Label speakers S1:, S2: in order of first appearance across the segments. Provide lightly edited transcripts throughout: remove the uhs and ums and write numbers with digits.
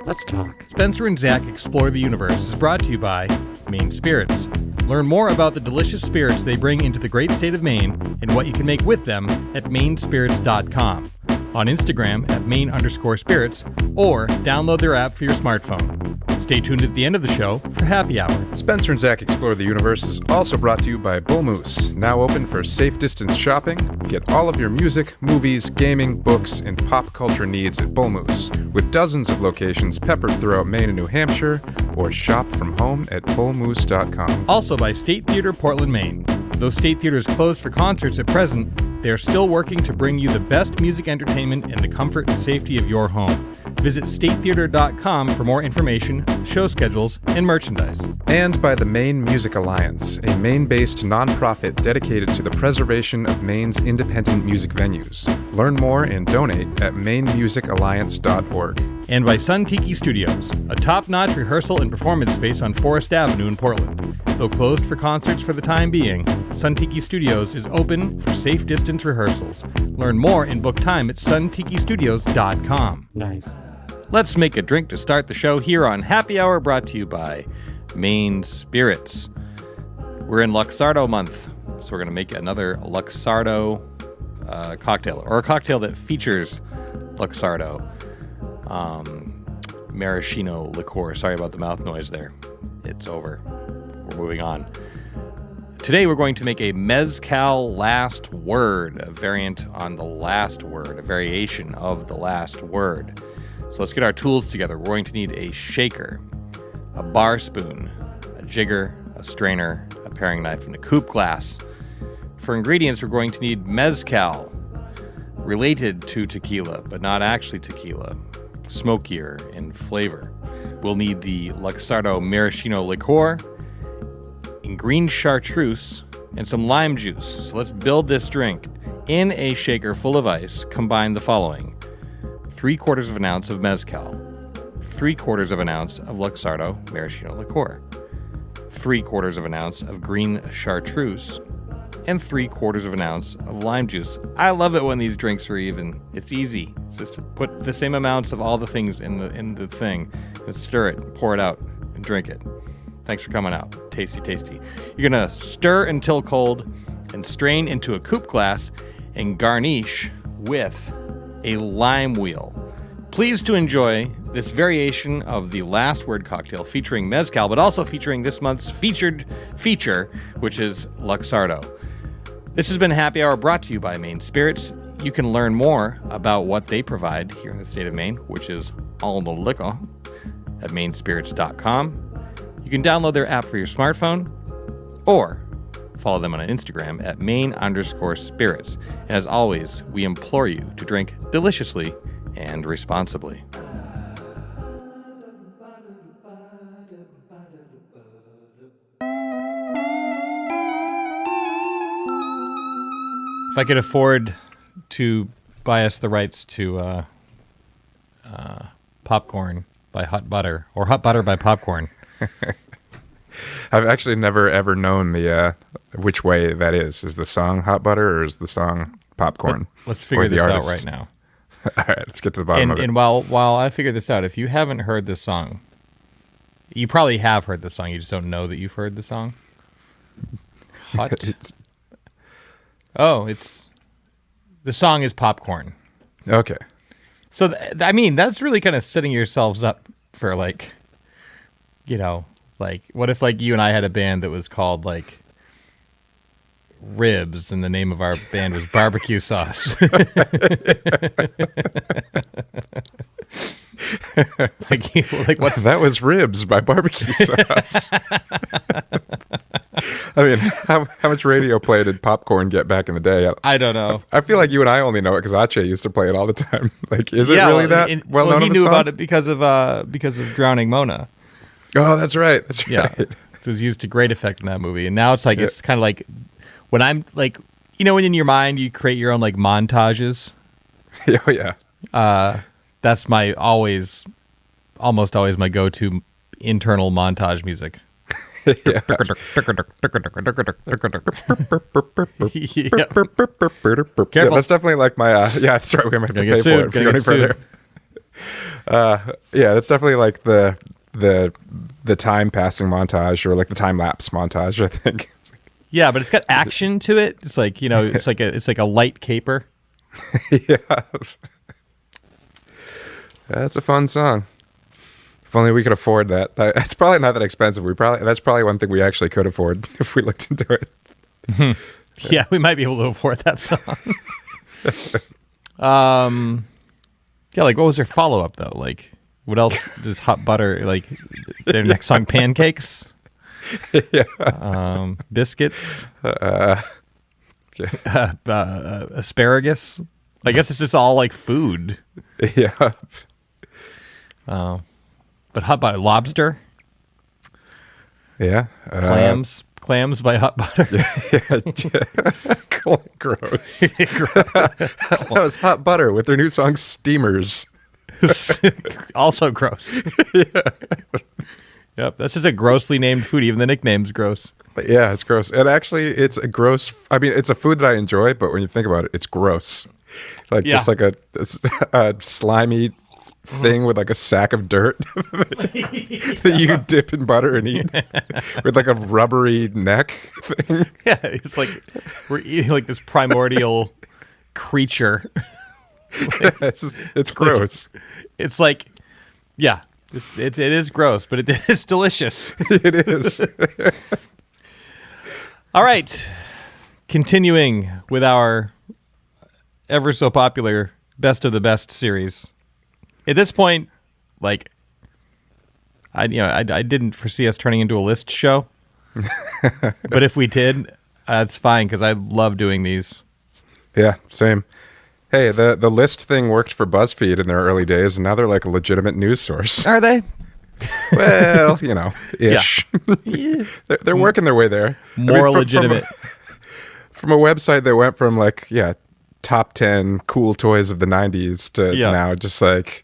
S1: Let's talk.
S2: Spencer and Zach Explore the Universe is brought to you by Maine Spirits. Learn more about the delicious spirits they bring into the great state of Maine and what you can make with them at mainspirits.com, on Instagram at Maine_spirits, or download their app for your smartphone. Stay tuned at the end of the show for Happy Hour.
S3: Spencer and Zach Explore the Universe is also brought to you by Bull Moose, now open for safe distance shopping. Get all of your music, movies, gaming, books, and pop culture needs at Bull Moose, with dozens of locations peppered throughout Maine and New Hampshire, or shop from home at bullmoose.com.
S2: Also by State Theater, Portland, Maine. Though State Theater is closed for concerts at present, they are still working to bring you the best music entertainment in the comfort and safety of your home. Visit statetheater.com for more information, show schedules, and merchandise.
S3: And by the Maine Music Alliance, a Maine-based nonprofit dedicated to the preservation of Maine's independent music venues. Learn more and donate at mainmusicalliance.org.
S2: And by Sun Tiki Studios, a top-notch rehearsal and performance space on Forest Avenue in Portland. Though closed for concerts for the time being, Sun Tiki Studios is open for safe distance rehearsals. Learn more and book time at suntikistudios.com.
S1: Nice.
S2: Let's make a drink to start the show here on Happy Hour, brought to you by Maine Spirits. We're in Luxardo month, so we're going to make another Luxardo cocktail, or a cocktail that features Luxardo. Maraschino liqueur. Sorry about the mouth noise there. It's over. We're moving on. Today we're going to make a Mezcal Last Word, a variant on the last word, a variation of the last word. So let's get our tools together. We're going to need a shaker, a bar spoon, a jigger, a strainer, a paring knife, and a coupe glass. For ingredients, we're going to need mezcal, related to tequila, but not actually tequila, smokier in flavor. We'll need the Luxardo maraschino liqueur, and green chartreuse, and some lime juice. So let's build this drink. In a shaker full of ice, combine the following: 3/4 of an ounce of mezcal, 3/4 of an ounce of Luxardo maraschino liqueur, 3/4 of an ounce of green chartreuse, and 3/4 of an ounce of lime juice. I love it when these drinks are even. It's easy. It's just to put the same amounts of all the things in the thing and stir it, pour it out, and drink it. Thanks for coming out. Tasty, tasty. You're going to stir until cold and strain into a coupe glass and garnish with a lime wheel. Please to enjoy this variation of the last word cocktail featuring mezcal, but also featuring this month's featured feature, which is Luxardo. This has been Happy Hour, brought to you by Maine Spirits. You can learn more about what they provide here in the state of Maine, which is all the liquor, at mainspirits.com. You can download their app for your smartphone, or follow them on Instagram at Maine_spirits. And as always, we implore you to drink deliciously and responsibly. If I could afford to buy us the rights to Popcorn by Hot Butter, or Hot Butter by Popcorn.
S3: I've actually never ever known the which way that is. Is the song Hot Butter or is the song Popcorn?
S2: Let's figure this out right now.
S3: All right, let's get to the bottom of it.
S2: And while I figure this out, if you haven't heard this song, you probably have heard the song. You just don't know that you've heard the song. Hot. The song is Popcorn.
S3: Okay.
S2: So I mean, that's really kind of setting yourselves up for like, you know, like what if like you and I had a band that was called like Ribs, and the name of our band was Barbecue Sauce. like what?
S3: That was Ribs by Barbecue Sauce. I mean, how much radio play did Popcorn get back in the day?
S2: I don't know.
S3: I feel like you and I only know it because Ache used to play it all the time. Like, is it really that well known?
S2: He knew about it because of Drowning Mona.
S3: Oh, that's right. That's
S2: yeah.
S3: right.
S2: It was used to great effect in that movie, and now it's like it's kind of like when I'm like, you know, when in your mind you create your own like montages.
S3: Oh yeah.
S2: That's almost always my go-to internal montage music.
S3: Yeah. That's definitely like my. Yeah, that's right. We might have to pay for it if you go any further. Yeah, that's definitely like the time passing montage, or like the time lapse montage, I think.
S2: Yeah, but it's got action to it. It's like, it's like a light caper.
S3: Yeah. That's a fun song. If only we could afford that. It's probably not that expensive. That's probably one thing we actually could afford if we looked into it.
S2: Yeah, we might be able to afford that song. Yeah, like what was their follow up though? Like what else does Hot Butter, like their next song, Pancakes?
S3: Yeah.
S2: Biscuits?
S3: Yeah.
S2: Asparagus? I guess it's just all like food.
S3: Yeah.
S2: But Hot Butter, lobster?
S3: Yeah.
S2: Clams by Hot Butter.
S3: Gross. That was Hot Butter with their new song Steamers.
S2: Also gross.
S3: Yeah.
S2: Yep, that's just a grossly named food. Even the nickname's gross.
S3: Yeah, it's gross. And actually, it's a gross. I mean, it's a food that I enjoy, but when you think about it, it's gross. Like just like a slimy thing with like a sack of dirt that you dip in butter and eat with like a rubbery neck thing.
S2: Yeah, it's like we're eating like this primordial creature.
S3: It's gross.
S2: It's like, yeah, it is gross, but it is delicious.
S3: It is.
S2: All right, continuing with our ever so popular Best of the Best series. At this point, like, I didn't foresee us turning into a list show, but if we did, that's fine because I love doing these.
S3: Yeah, same. Hey, the list thing worked for BuzzFeed in their early days, and now they're like a legitimate news source.
S2: Are they?
S3: Well, ish.
S2: Yeah.
S3: They're working their way there.
S2: More legitimate.
S3: From a website that went from like, top 10 cool toys of the 90s to now just like,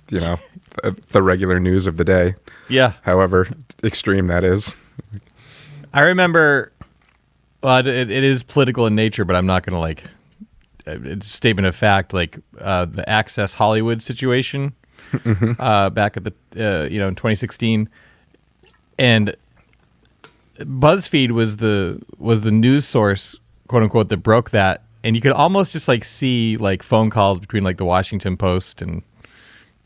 S3: the regular news of the day.
S2: Yeah.
S3: However extreme that is.
S2: I remember, well, it is political in nature, but I'm not going to like, it's a statement of fact, like the Access Hollywood situation back at the, in 2016. And BuzzFeed was the news source, quote unquote, that broke that. And you could almost just like see like phone calls between like the Washington Post and,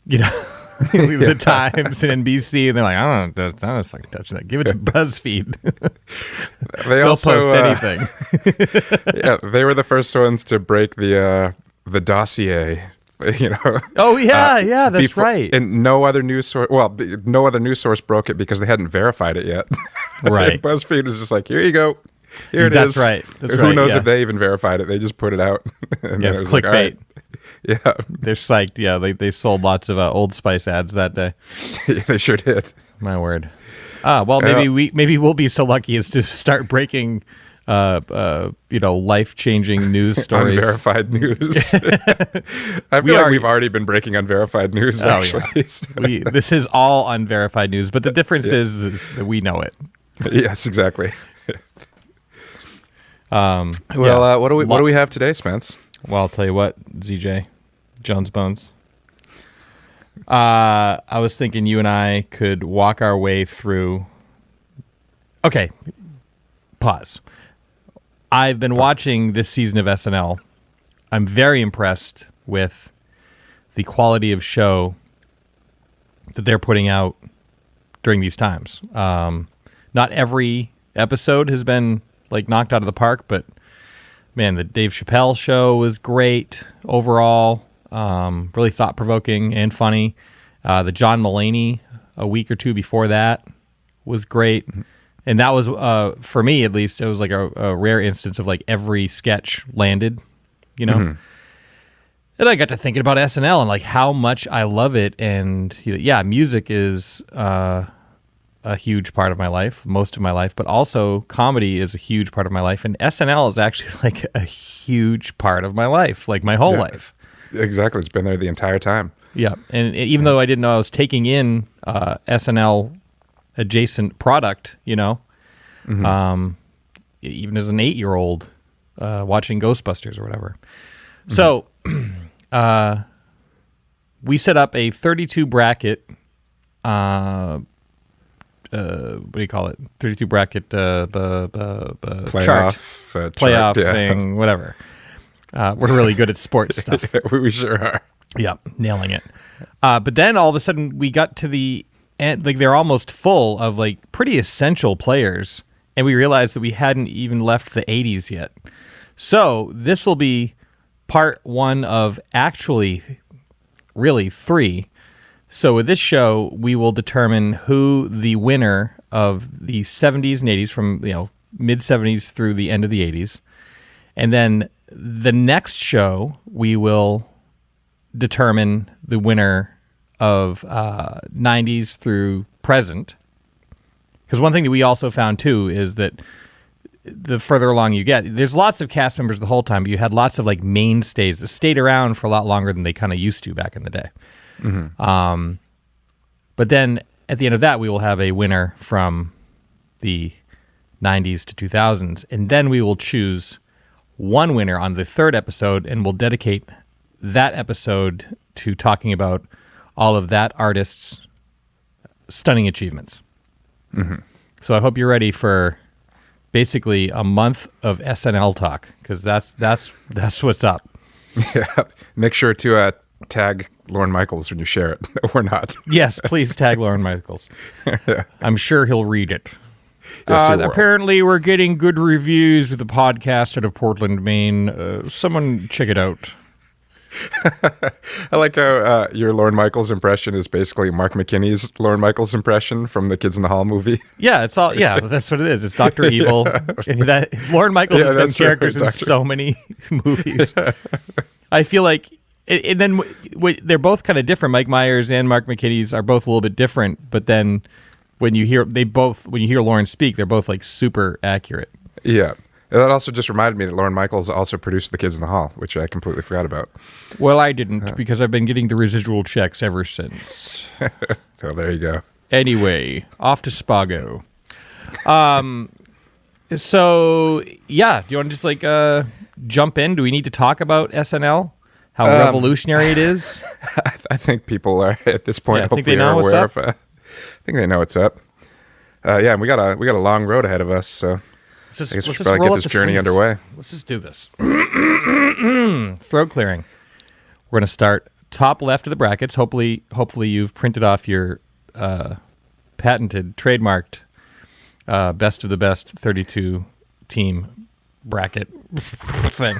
S2: the Times and NBC, and they're like, I don't fucking touch that. Give it to BuzzFeed. They'll post anything.
S3: Yeah, they were the first ones to break the dossier.
S2: Oh yeah, that's right.
S3: And no other news source. Well, no other news source broke it because they hadn't verified it yet.
S2: Right.
S3: BuzzFeed was just like, here you go. Here it
S2: is.
S3: That's right. Who knows if they even verified it? They just put it out. And
S2: it was clickbait. Like, all right.
S3: Yeah,
S2: they're psyched. Yeah, they sold lots of Old Spice ads that day.
S3: Yeah, they sure did.
S2: My word. Well, maybe we'll be so lucky as to start breaking, life-changing news stories.
S3: Unverified news. I feel like we've already been breaking unverified news. Actually,
S2: yeah. This is all unverified news, but the difference is that we know it.
S3: Yes, exactly. What do we have today, Spence?
S2: Well, I'll tell you what, ZJ, Jones Bones. I was thinking you and I could walk our way through. Okay, pause. I've been watching this season of SNL. I'm very impressed with the quality of show that they're putting out during these times. Not every episode has been like knocked out of the park, but man, the Dave Chappelle show was great overall. Really thought-provoking and funny. The John Mulaney a week or two before that was great. And that was, for me at least, it was like a rare instance of like every sketch landed, And I got to thinking about SNL and like how much I love it. And music is a huge part of my life, most of my life, but also comedy is a huge part of my life. And SNL is actually like a huge part of my life, like my whole life.
S3: Exactly. It's been there the entire time.
S2: Yeah. And even though I didn't know I was taking in SNL adjacent product, even as an 8-year-old watching Ghostbusters or whatever. So we set up a 32 bracket. What do you call it? 32 bracket
S3: Playoff
S2: chart, playoff
S3: yeah.
S2: thing, whatever. We're really good at sports stuff.
S3: We sure are.
S2: Yeah, nailing it. But then all of a sudden we got to the end, like they're almost full of like pretty essential players, and we realized that we hadn't even left the 80s yet. So this will be part one of actually really 3. So with this show, we will determine who the winner of the 70s and 80s from, mid 70s through the end of the 80s. And then the next show, we will determine the winner of 90s through present. Because one thing that we also found, too, is that the further along you get, there's lots of cast members the whole time, but you had lots of like mainstays that stayed around for a lot longer than they kind of used to back in the day. Mm-hmm. But then at the end of that, we will have a winner from the 90s to 2000s, and then we will choose one winner on the 3rd episode, and we'll dedicate that episode to talking about all of that artist's stunning achievements. Mm-hmm. So I hope you're ready for basically a month of SNL talk, because that's what's up.
S3: Yeah. Make sure to tag Lorne Michaels when you share it, or not.
S2: Yes, please tag Lorne Michaels.
S3: Yeah.
S2: I'm sure he'll read it.
S3: Yes, he will.
S2: Apparently, we're getting good reviews with the podcast out of Portland, Maine. Someone check it out.
S3: I like how your Lorne Michaels impression is basically Mark McKinney's Lorne Michaels impression from the Kids in the Hall movie.
S2: Yeah, it's all. Yeah, that's what it is. It's Dr. Evil. Yeah. Lorne Michaels has been characters in so many movies. Yeah. I feel like, and then they're both kind of different. Mike Myers and Mark McKinney's are both a little bit different. But then when you hear Lorne speak, they're both like super accurate.
S3: Yeah. That also just reminded me that Lorne Michaels also produced The Kids in the Hall, which I completely forgot about.
S2: Well, I didn't, because I've been getting the residual checks ever since.
S3: Oh, there you go.
S2: Anyway, off to Spago. So, yeah, do you want to just like jump in? Do we need to talk about SNL? How revolutionary it is?
S3: I think people are, at this point,
S2: hopefully they know
S3: aware
S2: what's up.
S3: I think they know what's up. Yeah, and we got a long road ahead of us, so I guess we should probably get this journey underway.
S2: Let's just do this. Throat clearing. We're going to start top left of the brackets. Hopefully you've printed off your patented, trademarked, best of the best 32 team bracket thing.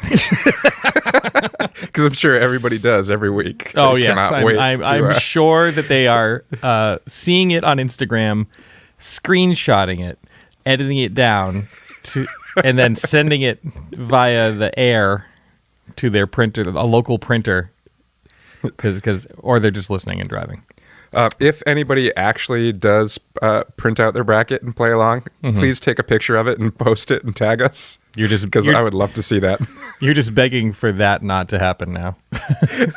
S3: Because I'm sure everybody does every week.
S2: Oh, yes. I'm sure that they are seeing it on Instagram, screenshotting it, editing it down, and then sending it via the air to their printer, a local printer, or they're just listening and driving.
S3: If anybody actually does print out their bracket and play along, please take a picture of it and post it and tag us. Because I would love to see that.
S2: You're just begging for that not to happen now.
S3: It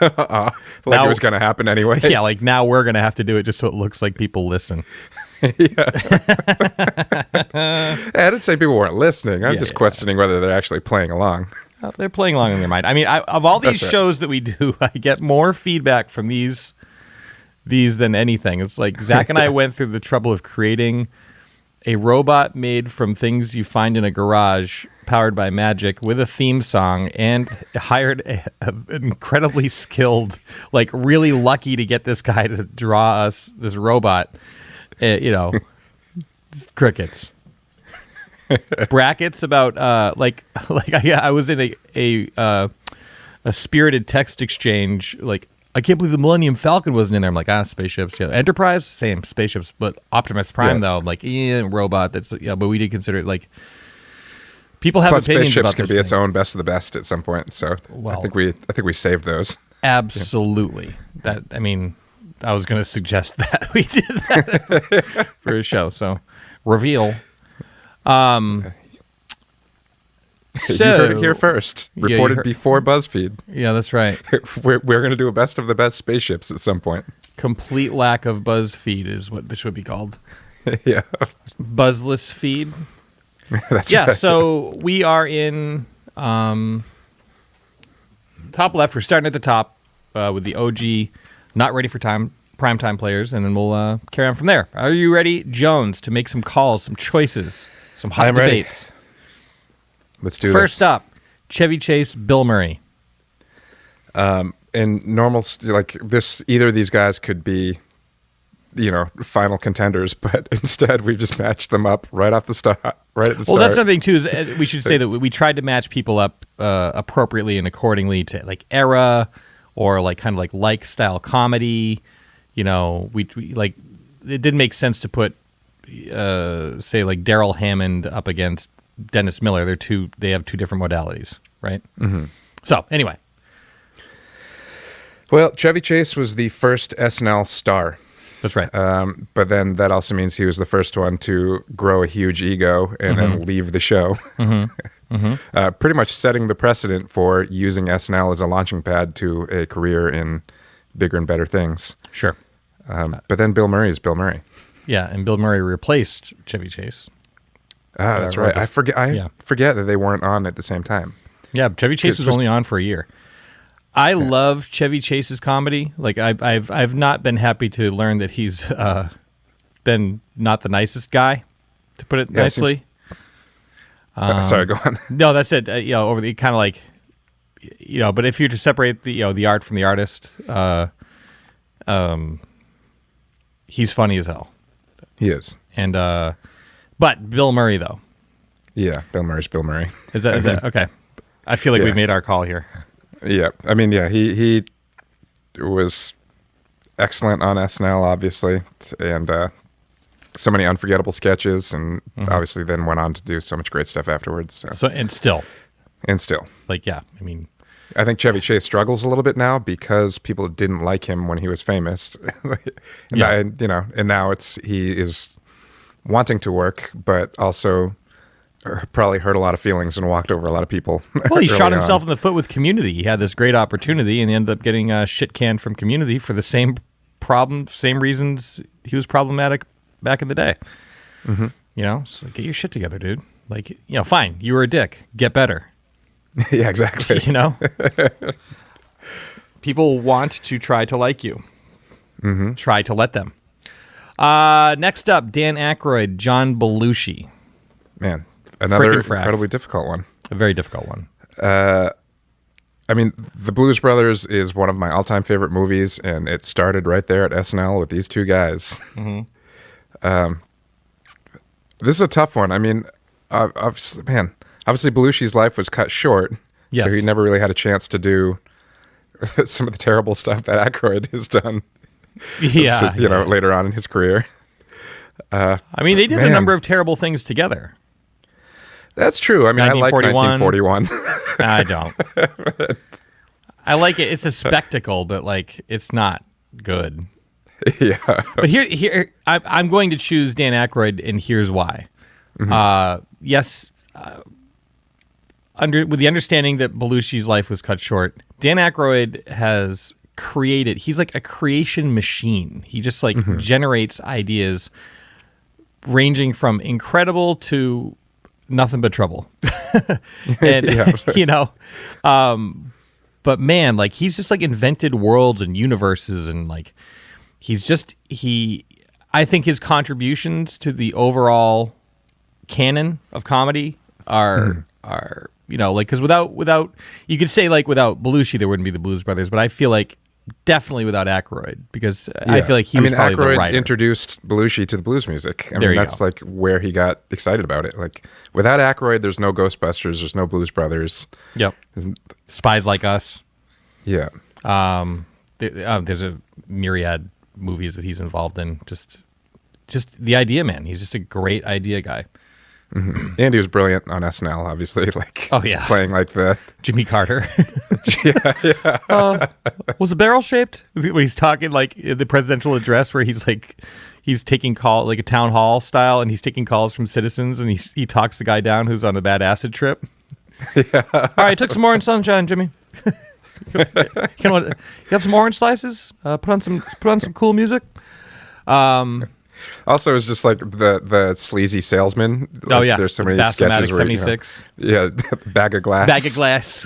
S3: was going to happen anyway.
S2: Yeah, like now we're going to have to do it just so it looks like people listen.
S3: Yeah. I didn't say people weren't listening. I'm just questioning whether they're actually playing along.
S2: They're playing along in their mind. I mean, of all these shows that we do, I get more feedback from these than anything. It's like Zach and I went through the trouble of creating a robot made from things you find in a garage, powered by magic, with a theme song, and hired an incredibly skilled, like really lucky to get this guy to draw us this robot. Crickets. Brackets about I was in a spirited text exchange, like, I can't believe the Millennium Falcon wasn't in there. I'm like, spaceships. Yeah. Enterprise, same, spaceships, but Optimus Prime though, I'm like, robot. That's but we did consider it like people have opinions
S3: spaceships
S2: about
S3: can
S2: this
S3: be
S2: thing.
S3: its own best of the best at some point. So I think we saved those.
S2: Absolutely. That I was going to suggest that we did that for a show. So reveal.
S3: You heard it here first. Reported before BuzzFeed.
S2: Yeah, that's right.
S3: We're going to do a best of the best spaceships at some point.
S2: Complete lack of BuzzFeed is what this would be called.
S3: Yeah.
S2: Buzzless feed.
S3: That's right.
S2: So we are in top left. We're starting at the top with the OG not ready for primetime players, and then we'll carry on from there. Are you ready, Jones, to make some calls, some choices, some hot debates?
S3: Ready. Let's do
S2: First up, Chevy Chase, Bill Murray.
S3: In normal, like this, either of these guys could be, final contenders, but instead we've just matched them up right off the start, right at the start.
S2: Well, that's another thing too. Is we should say that we tried to match people up appropriately and accordingly to like era or like kind of like style comedy. We like it didn't make sense to put say like Daryl Hammond up against Dennis Miller. They have two different modalities, right? Mm-hmm. So anyway.
S3: Well, Chevy Chase was the first SNL star.
S2: That's right.
S3: But then that also means he was the first one to grow a huge ego and then leave the show. Pretty much setting the precedent for using SNL as a launching pad to a career in bigger and better things.
S2: Sure.
S3: But then Bill Murray is Bill Murray.
S2: Yeah, and Bill Murray replaced Chevy Chase.
S3: That's right. I forget that they weren't on at the same time.
S2: Yeah, Chevy Chase was only on for a year. I love Chevy Chase's comedy. Like I've not been happy to learn that he's been not the nicest guy, to put it nicely.
S3: Sorry, go on.
S2: No, that's it. Over the kind of like, but if you're to separate the art from the artist, he's funny as hell.
S3: He is.
S2: And but Bill Murray though.
S3: Yeah, Bill Murray's Bill Murray.
S2: Is that okay? I feel like we've made our call here.
S3: Yeah, I mean, he was excellent on SNL, obviously, and so many unforgettable sketches, and obviously then went on to do so much great stuff afterwards. So
S2: and still, like I mean,
S3: I think Chevy Chase struggles a little bit now because people didn't like him when he was famous, and now he is wanting to work, but also probably hurt a lot of feelings and walked over a lot of people.
S2: Well, he shot himself in the foot with Community. He had this great opportunity, and he ended up getting shit canned from Community for the same reasons he was problematic back in the day. So get your shit together, dude. Like, fine, you were a dick. Get better.
S3: Yeah, exactly.
S2: People want to try to like you. Try to let them. Next up, Dan Aykroyd, John Belushi.
S3: Man. Another incredibly difficult one.
S2: A very difficult one.
S3: I mean, The Blues Brothers is one of my all-time favorite movies, and it started right there at SNL with these two guys. This is a tough one. I mean, obviously Belushi's life was cut short, so he never really had a chance to do some of the terrible stuff that Aykroyd has done. Later on in his career.
S2: I mean, they did a number of terrible things together.
S3: That's true. I mean, I like 1941.
S2: I don't. I like it. It's a spectacle, but like it's not good.
S3: Yeah.
S2: But here, I'm going to choose Dan Aykroyd, and here's why. Yes, with the understanding that Belushi's life was cut short, Dan Aykroyd has created. He's like a creation machine. He just like generates ideas, ranging from incredible to nothing but trouble. And but man, like he's just like invented worlds and universes, and like I think his contributions to the overall canon of comedy are like, because without you could say like without Belushi there wouldn't be the Blues Brothers, but I feel like definitely without Aykroyd, because I feel like he was probably
S3: Aykroyd
S2: the writer.
S3: Introduced Belushi to the blues music. I mean, that's like where he got excited about it. Like without Aykroyd, there's no Ghostbusters, there's no Blues Brothers.
S2: Yep. Spies Like Us.
S3: Yeah.
S2: There's a myriad movies that he's involved in. Just the idea, man. He's just a great idea guy.
S3: And he was brilliant on SNL, obviously. Like, playing like the
S2: Jimmy Carter.
S3: Yeah.
S2: Was it barrel shaped? When he's talking like the presidential address, where he's taking call, like a town hall style, and he's taking calls from citizens, and he talks the guy down who's on a bad acid trip.
S3: Yeah.
S2: All right, took some orange sunshine, Jimmy. You have some orange slices? Put on some cool music.
S3: Also, it's just like the sleazy salesman. Like, there's so many sketches where
S2: 76.
S3: Bag of glass.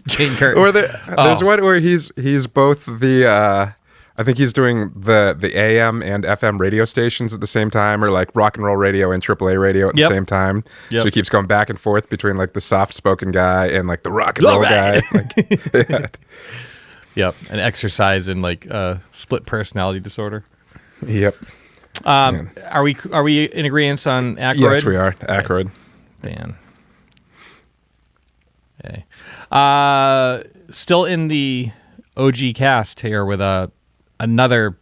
S2: Jane Curtin.
S3: Or there's one where he's both the I think he's doing the AM and FM radio stations at the same time, or like rock and roll radio and AAA radio at the same time. So he keeps going back and forth between like the soft spoken guy and like the rock and roll guy. Like,
S2: Yep, an exercise in like split personality disorder.
S3: Yep.
S2: Are we in agreement on Aykroyd?
S3: Yes, we are. Aykroyd.
S2: Dan. Okay. Still in the OG cast here with another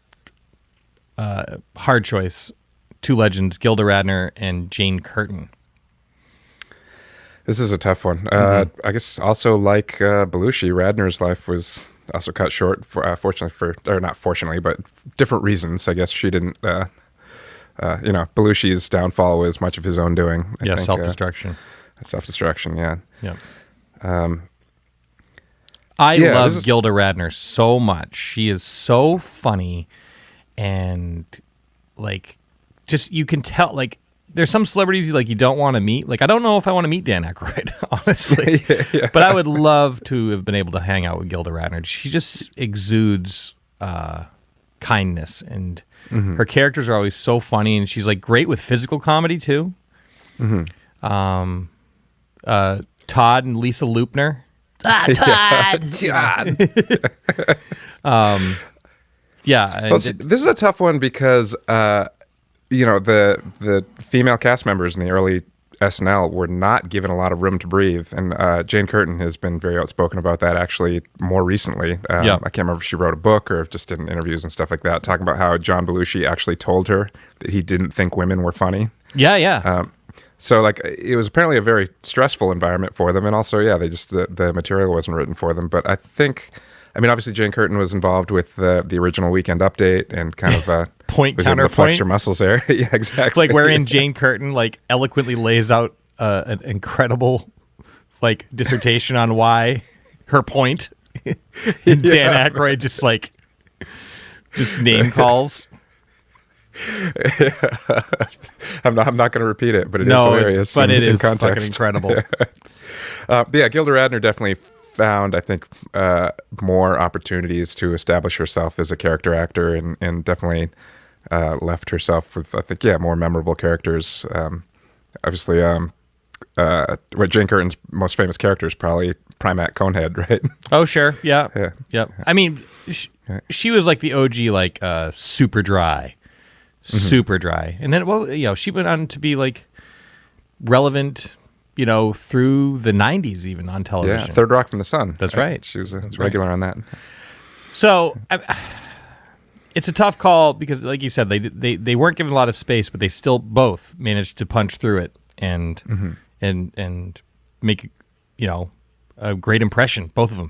S2: hard choice. Two legends, Gilda Radner and Jane Curtin.
S3: This is a tough one. I guess also like Belushi, Radner's life was also cut short, not fortunately, but different reasons. I guess she didn't, Belushi's downfall was much of his own doing. I think,
S2: self-destruction.
S3: Self-destruction, yeah.
S2: Yeah. I love Gilda Radner so much. She is so funny, and like, just you can tell. Like, there's some celebrities you don't want to meet. Like, I don't know if I want to meet Dan Aykroyd, honestly. But I would love to have been able to hang out with Gilda Radner. She just exudes kindness, and her characters are always so funny, and she's like great with physical comedy too. Todd and Lisa Loopner. Todd.
S3: This is a tough one because the female cast members in the early SNL were not given a lot of room to breathe, and Jane Curtin has been very outspoken about that actually more recently. I can't remember if she wrote a book or if just in interviews and stuff like that, talking about how John Belushi actually told her that he didn't think women were funny. So like it was apparently a very stressful environment for them, and also they just the material wasn't written for them. But I think, obviously Jane Curtin was involved with the original Weekend Update and kind of
S2: point
S3: was
S2: counterpoint.
S3: Able to flex her muscles there. Yeah, exactly.
S2: Like wherein Jane Curtin eloquently lays out an incredible dissertation on why her point, and Dan Aykroyd just name calls.
S3: I'm not going to repeat it, but it is hilarious.
S2: But it is
S3: context.
S2: fucking incredible.
S3: But Gilda Radner definitely found, I think, more opportunities to establish herself as a character actor, and definitely left herself with, I think, more memorable characters. Obviously, Jane Curtin's most famous character is probably Primat Conehead, right?
S2: Oh, sure. Yeah. Yep. I mean, she was like the OG, super dry. Super dry. And then, she went on to be relevant, through the 90s even on television.
S3: Yeah, Third Rock from the Sun.
S2: That's right.
S3: She was a regular on that.
S2: So, it's a tough call because, like you said, they weren't given a lot of space, but they still both managed to punch through it and make, a great impression, both of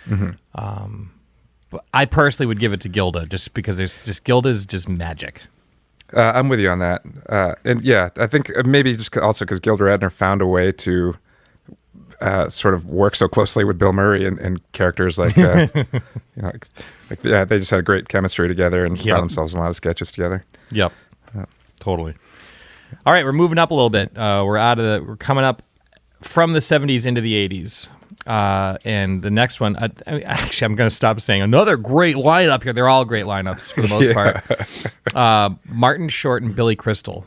S2: them. But I personally would give it to Gilda just because Gilda's just magic.
S3: I'm with you on that. I think maybe just also because Gilda Radner found a way to sort of work so closely with Bill Murray and characters they just had a great chemistry together and found themselves in a lot of sketches together.
S2: Yep. Totally. All right, we're moving up a little bit. We're coming up from the 70s into the 80s. And the next one, actually, I'm going to stop saying another great lineup here. They're all great lineups for the most part. Martin Short and Billy Crystal.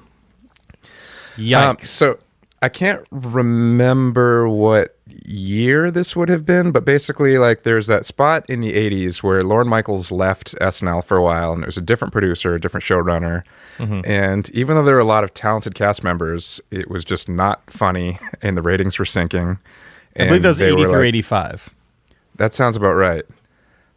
S2: Yikes.
S3: So I can't remember what year this would have been, but basically, there's that spot in the 80s where Lorne Michaels left SNL for a while, and there was a different producer, a different showrunner. And even though there were a lot of talented cast members, it was just not funny, and the ratings were sinking.
S2: I believe that was 80 through 85.
S3: That sounds about right.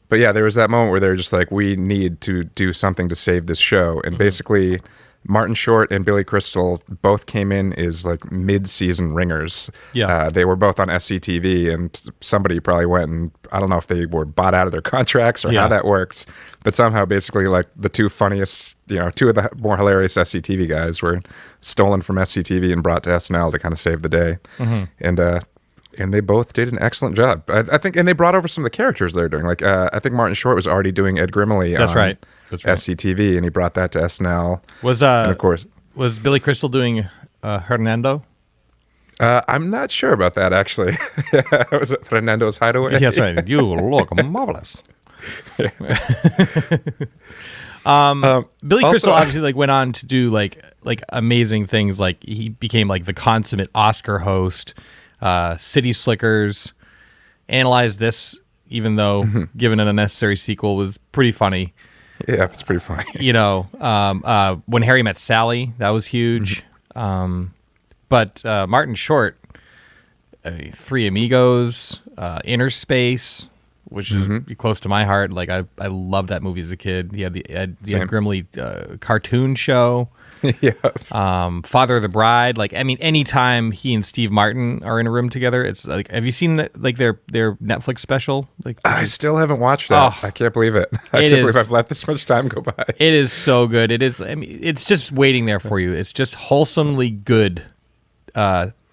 S3: But there was that moment where they were just like, we need to do something to save this show. And basically, Martin Short and Billy Crystal both came in as mid-season ringers. They were both on SCTV, and somebody probably went and, I don't know if they were bought out of their contracts or how that works, but somehow basically the two funniest, two of the more hilarious SCTV guys were stolen from SCTV and brought to SNL to kind of save the day. And they both did an excellent job. I think, and they brought over some of the characters they're doing. I think Martin Short was already doing Ed Grimley on SCTV, and he brought that to SNL.
S2: And of course, was Billy Crystal doing Hernando?
S3: I'm not sure about that, actually. Was it Fernando's Hideaway?
S2: Yeah, that's right. You look marvelous. Billy Crystal obviously like went on to do like amazing things. Like he became like the consummate Oscar host. City Slickers, Analyze This, even though given an unnecessary sequel, was pretty funny.
S3: Yeah, it's pretty funny.
S2: You know, When Harry Met Sally, that was huge. But Martin Short, Three Amigos, Inner Space, which is close to my heart. Like I loved that movie as a kid. He had the Ed Grimley cartoon show.
S3: Yeah.
S2: Father of the Bride. Like, I mean, anytime he and Steve Martin are in a room together, it's like, have you seen their Netflix special? Like,
S3: I still haven't watched that. I can't believe it. I can't believe I've let this much time go by.
S2: It is so good. It is. I mean, it's just waiting there for you. It's just wholesomely good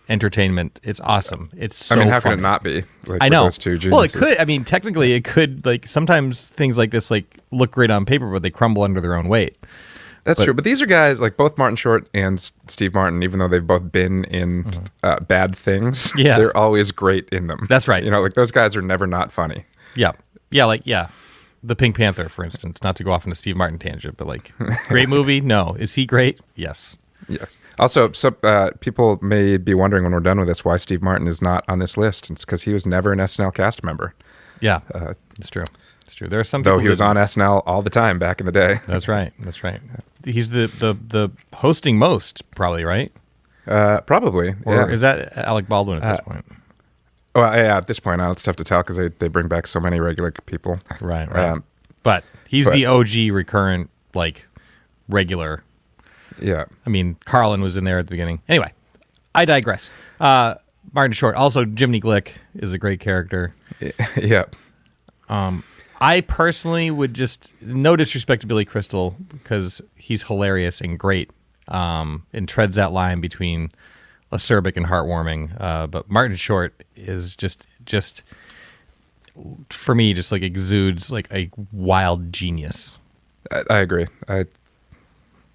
S2: entertainment. It's awesome. It's so
S3: how
S2: funny.
S3: can it not be? Like,
S2: I know.
S3: Those two geniuses.
S2: Well, it could. I mean, technically, it could. Like, sometimes things like this like look great on paper, but they crumble under their own weight.
S3: That's true. But these are guys like both Martin Short and Steve Martin, even though they've both been in bad things, they're always great in them.
S2: That's right.
S3: You know, like those guys are never not funny.
S2: Yeah. Yeah. The Pink Panther, for instance, not to go off on a Steve Martin tangent, but like, great movie? No. Is he great? Yes.
S3: Yes. Also, people may be wondering when we're done with this why Steve Martin is not on this list. It's because he was never an SNL cast member.
S2: Yeah, it's true. It's true. There are some
S3: though
S2: people
S3: he was on SNL all the time back in the day.
S2: That's right. He's the hosting most, probably, right?
S3: Probably.
S2: Or is that Alec Baldwin at this point?
S3: Well, yeah, at this point, it's tough to tell because they bring back so many regular people.
S2: Right. But he's the OG recurrent, like, regular.
S3: Yeah.
S2: I mean, Carlin was in there at the beginning. Anyway, I digress. Martin Short. Also, Jiminy Glick is a great character.
S3: Yeah.
S2: I personally would just, no disrespect to Billy Crystal, because he's hilarious and great, and treads that line between acerbic and heartwarming. But Martin Short is just for me, just like exudes like a wild genius.
S3: I agree.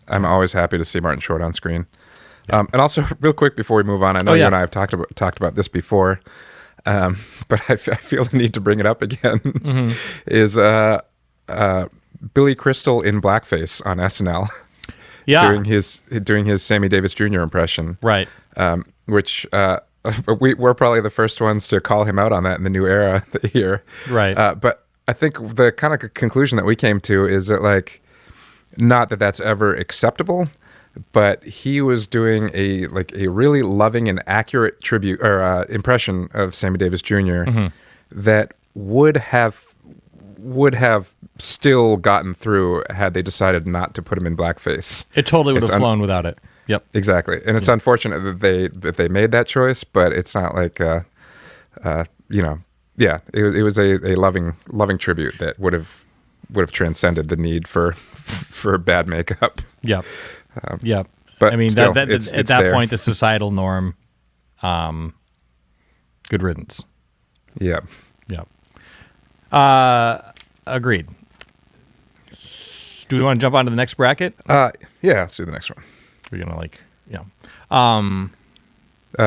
S3: I'm always happy to see Martin Short on screen. Yeah. And also, real quick before we move on, I know you and I have talked about this before. But I feel the need to bring it up again. Is Billy Crystal in blackface on SNL? Yeah, doing his Sammy Davis Jr. impression,
S2: right?
S3: Which we're probably the first ones to call him out on that in the new era here,
S2: right?
S3: But I think the kind of conclusion that we came to is that, like, not that that's ever acceptable, but he was doing a really loving and accurate tribute or impression of Sammy Davis Jr. That would have still gotten through had they decided not to put him in blackface.
S2: It totally would have flown without it. Yep,
S3: exactly. And it's unfortunate that they made that choice, but it's not like it was a loving tribute that would have transcended the need for bad makeup.
S2: Yep. Yeah,
S3: but
S2: I mean,
S3: still,
S2: at that point, the societal norm, good riddance.
S3: Yeah.
S2: Agreed. Do we want to jump on to the next bracket?
S3: Yeah, let's do the next one.
S2: We're gonna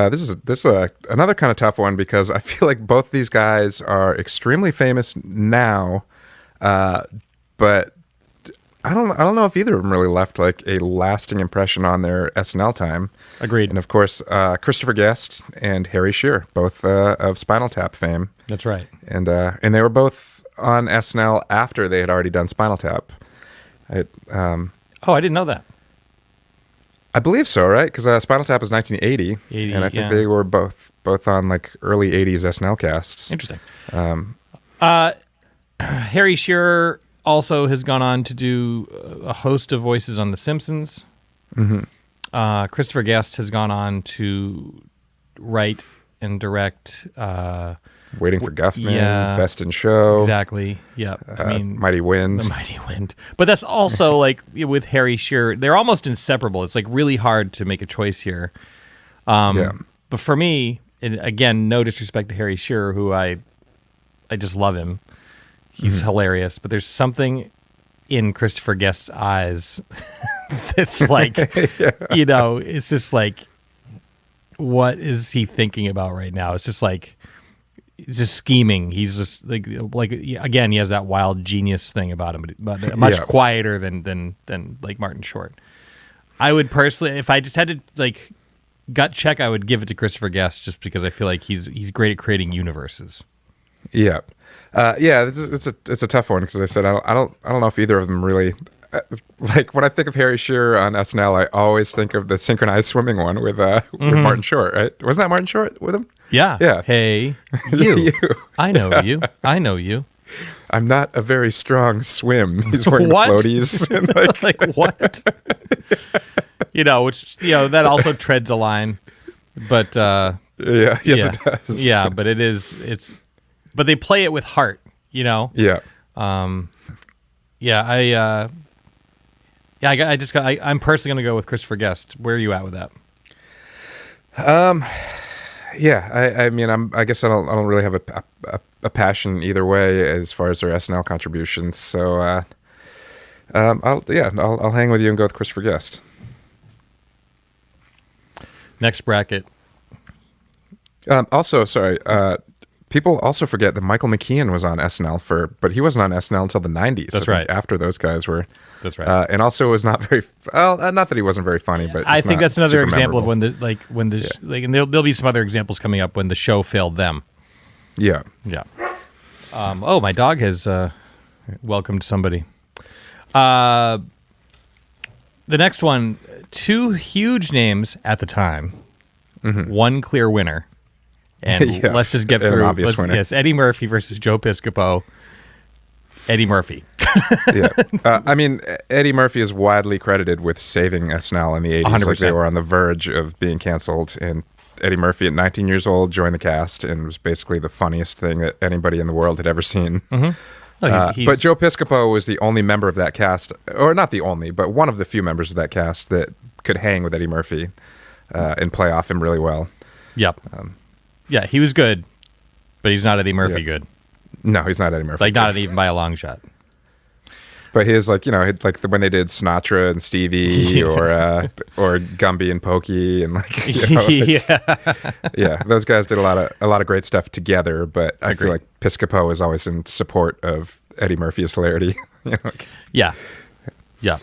S3: This is another kind of tough one because I feel like both these guys are extremely famous now, but I don't know if either of them really left like a lasting impression on their SNL time.
S2: Agreed.
S3: And of course, Christopher Guest and Harry Shearer, both of Spinal Tap fame.
S2: That's right.
S3: And they were both on SNL after they had already done Spinal Tap.
S2: I didn't know that.
S3: I believe so, right? Because Spinal Tap was 1980, and I think they were both on like early 80s SNL casts.
S2: Interesting. Harry Shearer also has gone on to do a host of voices on The Simpsons. Christopher Guest has gone on to write and direct
S3: Waiting for Guffman, Best in Show.
S2: Exactly. Yeah. I mean,
S3: Mighty Wind.
S2: The Mighty Wind. But that's also like with Harry Shearer, they're almost inseparable. It's like really hard to make a choice here. But for me, and again, no disrespect to Harry Shearer, who I just love him. He's hilarious, but there's something in Christopher Guest's eyes that's like, it's just like what is he thinking about right now? It's just scheming. He's just like again, he has that wild genius thing about him, but much quieter than like Martin Short. I would personally, if I just had to like gut check, I would give it to Christopher Guest just because I feel like he's great at creating universes.
S3: Yeah, it's a tough one because I said I don't know if either of them really. Like when I think of Harry Shearer on SNL, I always think of the synchronized swimming one with Martin Short, right? Wasn't that Martin Short with him?
S2: Yeah.
S3: Yeah.
S2: Hey, you. I know you. I know you.
S3: I'm not a very strong swim. He's wearing
S2: What?
S3: floaties. And
S2: Like what? Which that also treads a line, but
S3: it does.
S2: Yeah, but but they play it with heart.
S3: Yeah.
S2: I'm personally going to go with Christopher Guest. Where are you at with that?
S3: Yeah, I mean, I guess I don't really have a passion either way as far as their SNL contributions. So, I'll hang with you and go with Christopher Guest.
S2: Next bracket.
S3: Also, sorry, people also forget that Michael McKean was on SNL but he wasn't on SNL until the 90s.
S2: That's right.
S3: After those guys were.
S2: That's right.
S3: And also was not very not that he wasn't very funny, but
S2: I think that's another example of
S3: memorable.
S2: and there'll be some other examples coming up when the show failed them.
S3: Yeah.
S2: Yeah. My dog has welcomed somebody. The next one, two huge names at the time, one clear winner. And let's just get through.
S3: An obvious winner.
S2: Yes, Eddie Murphy versus Joe Piscopo. Eddie Murphy.
S3: Yeah. I mean, Eddie Murphy is widely credited with saving SNL in the 80s.
S2: 100%.
S3: Like they were on the verge of being canceled. And Eddie Murphy, at 19 years old, joined the cast and was basically the funniest thing that anybody in the world had ever seen. But Joe Piscopo was the only member of that cast, or not the only, but one of the few members of that cast that could hang with Eddie Murphy and play off him really well.
S2: Yep. Yeah, he was good, but he's not Eddie Murphy good.
S3: No, he's not Eddie Murphy.
S2: Like, not even by a long shot.
S3: But his, like when they did Sinatra and Stevie or Gumby and Pokey and those guys did a lot of great stuff together. But I feel like Piscopo is always in support of Eddie Murphy's hilarity.
S2: Yeah. Joe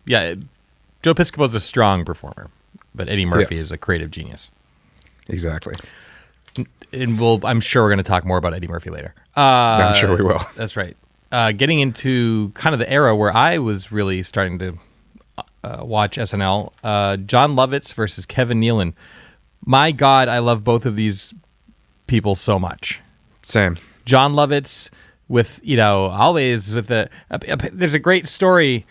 S2: Piscopo is a strong performer, but Eddie Murphy is a creative genius.
S3: Exactly.
S2: And I'm sure we're going to talk more about Eddie Murphy later.
S3: I'm sure we will.
S2: That's right. Getting into kind of the era where I was really starting to watch SNL, John Lovitz versus Kevin Nealon. My God, I love both of these people so much.
S3: Same.
S2: John Lovitz with, always with there's a great story,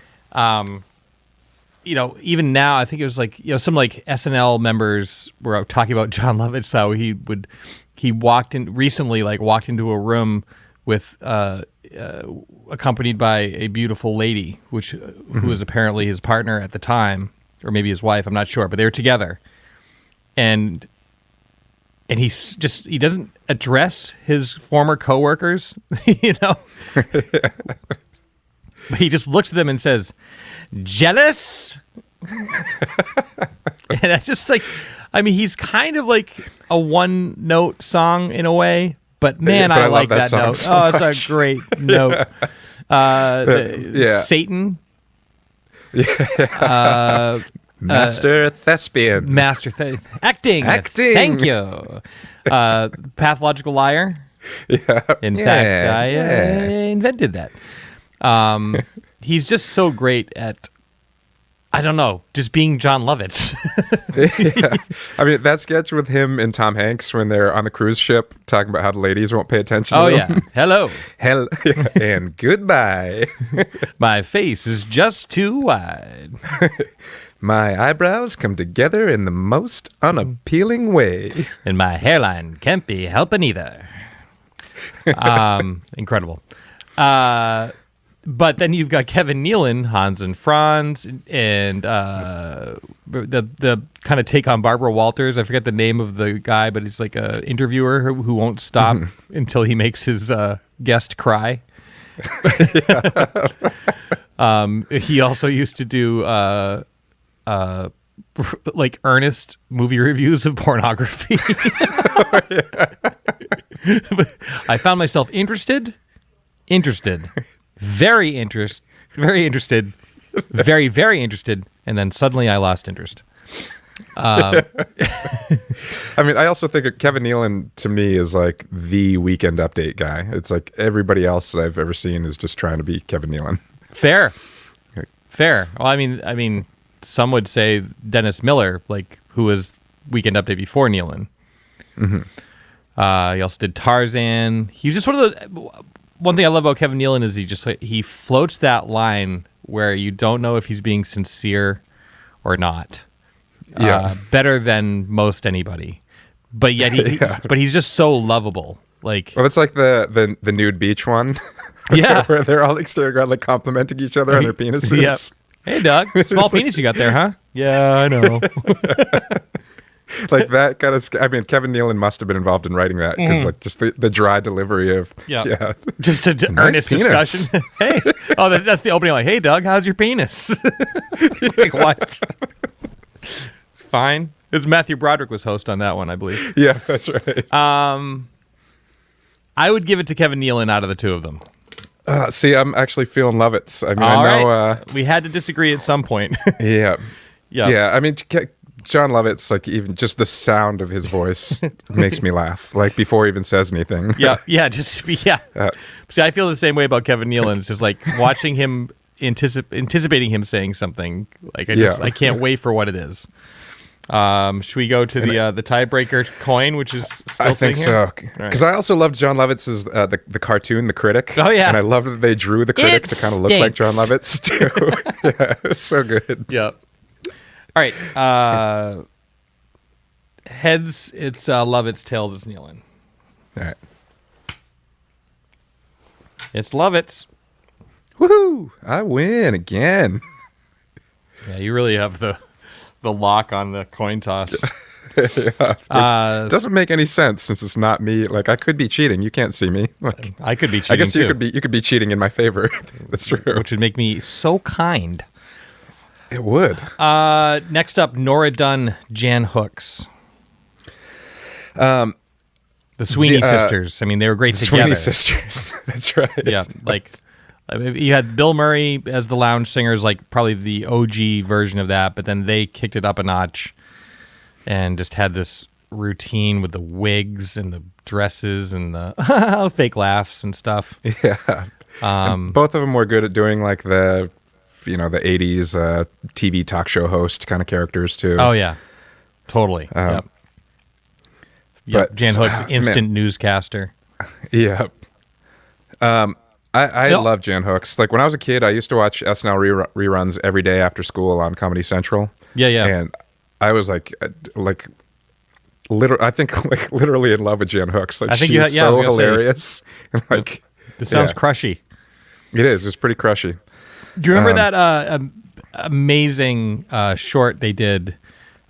S2: even now, I think it was like, some like SNL members were talking about John Lovitz, how he walked into a room with, accompanied by a beautiful lady, who was apparently his partner at the time, or maybe his wife, I'm not sure, but they were together. And he doesn't address his former coworkers, But he just looks at them and says, "Jealous?" And I just he's kind of like a one-note song in a way, but man, I like that note.
S3: So
S2: it's a great note. Satan.
S3: Master thespian.
S2: Acting. Thank you. Pathological liar.
S3: Yeah.
S2: In fact, I invented that. He's just so great at, I don't know, just being John Lovitz.
S3: Yeah. I mean, that sketch with him and Tom Hanks when they're on the cruise ship talking about how the ladies won't pay attention to them.
S2: Hello.
S3: And goodbye.
S2: My face is just too wide.
S3: My eyebrows come together in the most unappealing way.
S2: And my hairline can't be helping either. Incredible. But then you've got Kevin Nealon, Hans and Franz, and the kind of take on Barbara Walters. I forget the name of the guy, but he's like a interviewer who won't stop until he makes his guest cry. He also used to do like earnest movie reviews of pornography. I found myself interested, very interested, very interested, and then suddenly I lost interest.
S3: I mean, I also think Kevin Nealon to me is like the Weekend Update guy. It's like everybody else that I've ever seen is just trying to be Kevin Nealon.
S2: Fair. Well, I mean, some would say Dennis Miller, like who was Weekend Update before Nealon. Mm-hmm. He also did Tarzan. He's just one thing I love about Kevin Nealon is he floats that line where you don't know if he's being sincere or not.
S3: Yeah.
S2: Better than most anybody, but yet but he's just so lovable. Like,
S3: well, it's like the nude beach one.
S2: Yeah.
S3: Where they're all like staring around, like complimenting each other on their penises.
S2: Yep. Hey, Doug, small penis you got there, huh? Yeah, I know.
S3: Like that kind of. I mean, Kevin Nealon must have been involved in writing that because like just the dry delivery of
S2: just an earnest discussion. Hey, that's the opening line. Hey, Doug, how's your penis? Like what? It's fine. It's Matthew Broderick was host on that one, I believe.
S3: Yeah, that's right.
S2: I would give it to Kevin Nealon out of the two of them.
S3: See, I'm actually feeling Lovitz. I mean,
S2: All
S3: I know
S2: right. We had to disagree at some point.
S3: Yeah. I mean, John Lovitz, like even just the sound of his voice makes me laugh. Like before he even says anything.
S2: See, I feel the same way about Kevin Nealon. It's just like watching him, anticipating him saying something. Like I can't wait for what it is. Should we go to the tiebreaker coin, which is still
S3: I think so. Because I also loved John Lovitz's the cartoon, The Critic.
S2: Oh, yeah.
S3: And I loved that they drew The Critic to kind of look like John Lovitz, too. Yeah, it was so good.
S2: Yep. All right. Heads, it's Lovitz. Tails, it's Nealon.
S3: All right.
S2: It's Lovitz.
S3: Woohoo! I win again.
S2: Yeah, you really have the lock on the coin toss.
S3: Doesn't make any sense since it's not me. Like I could be cheating. You can't see me. Like
S2: I could be cheating.
S3: I guess
S2: too.
S3: you could be cheating in my favor. That's true.
S2: Which would make me so kind.
S3: It would.
S2: Next up, Nora Dunn, Jan Hooks. The Sweeney sisters. I mean, they were great together.
S3: Sweeney sisters. That's right.
S2: Yeah, like you had Bill Murray as the lounge singers, like probably the OG version of that, but then they kicked it up a notch and just had this routine with the wigs and the dresses and the fake laughs and stuff.
S3: Yeah. Both of them were good at doing like the 80s TV talk show host kind of characters too.
S2: Oh yeah, totally. Yep.
S3: But
S2: Jan Hooks, instant newscaster.
S3: Yeah. I love Jan Hooks. Like when I was a kid, I used to watch SNL reruns every day after school on Comedy Central.
S2: Yeah.
S3: And I was like literally in love with Jan Hooks. Like she's so hilarious. And like
S2: this sounds crushy.
S3: It is. It's pretty crushy.
S2: Do you remember that amazing short they did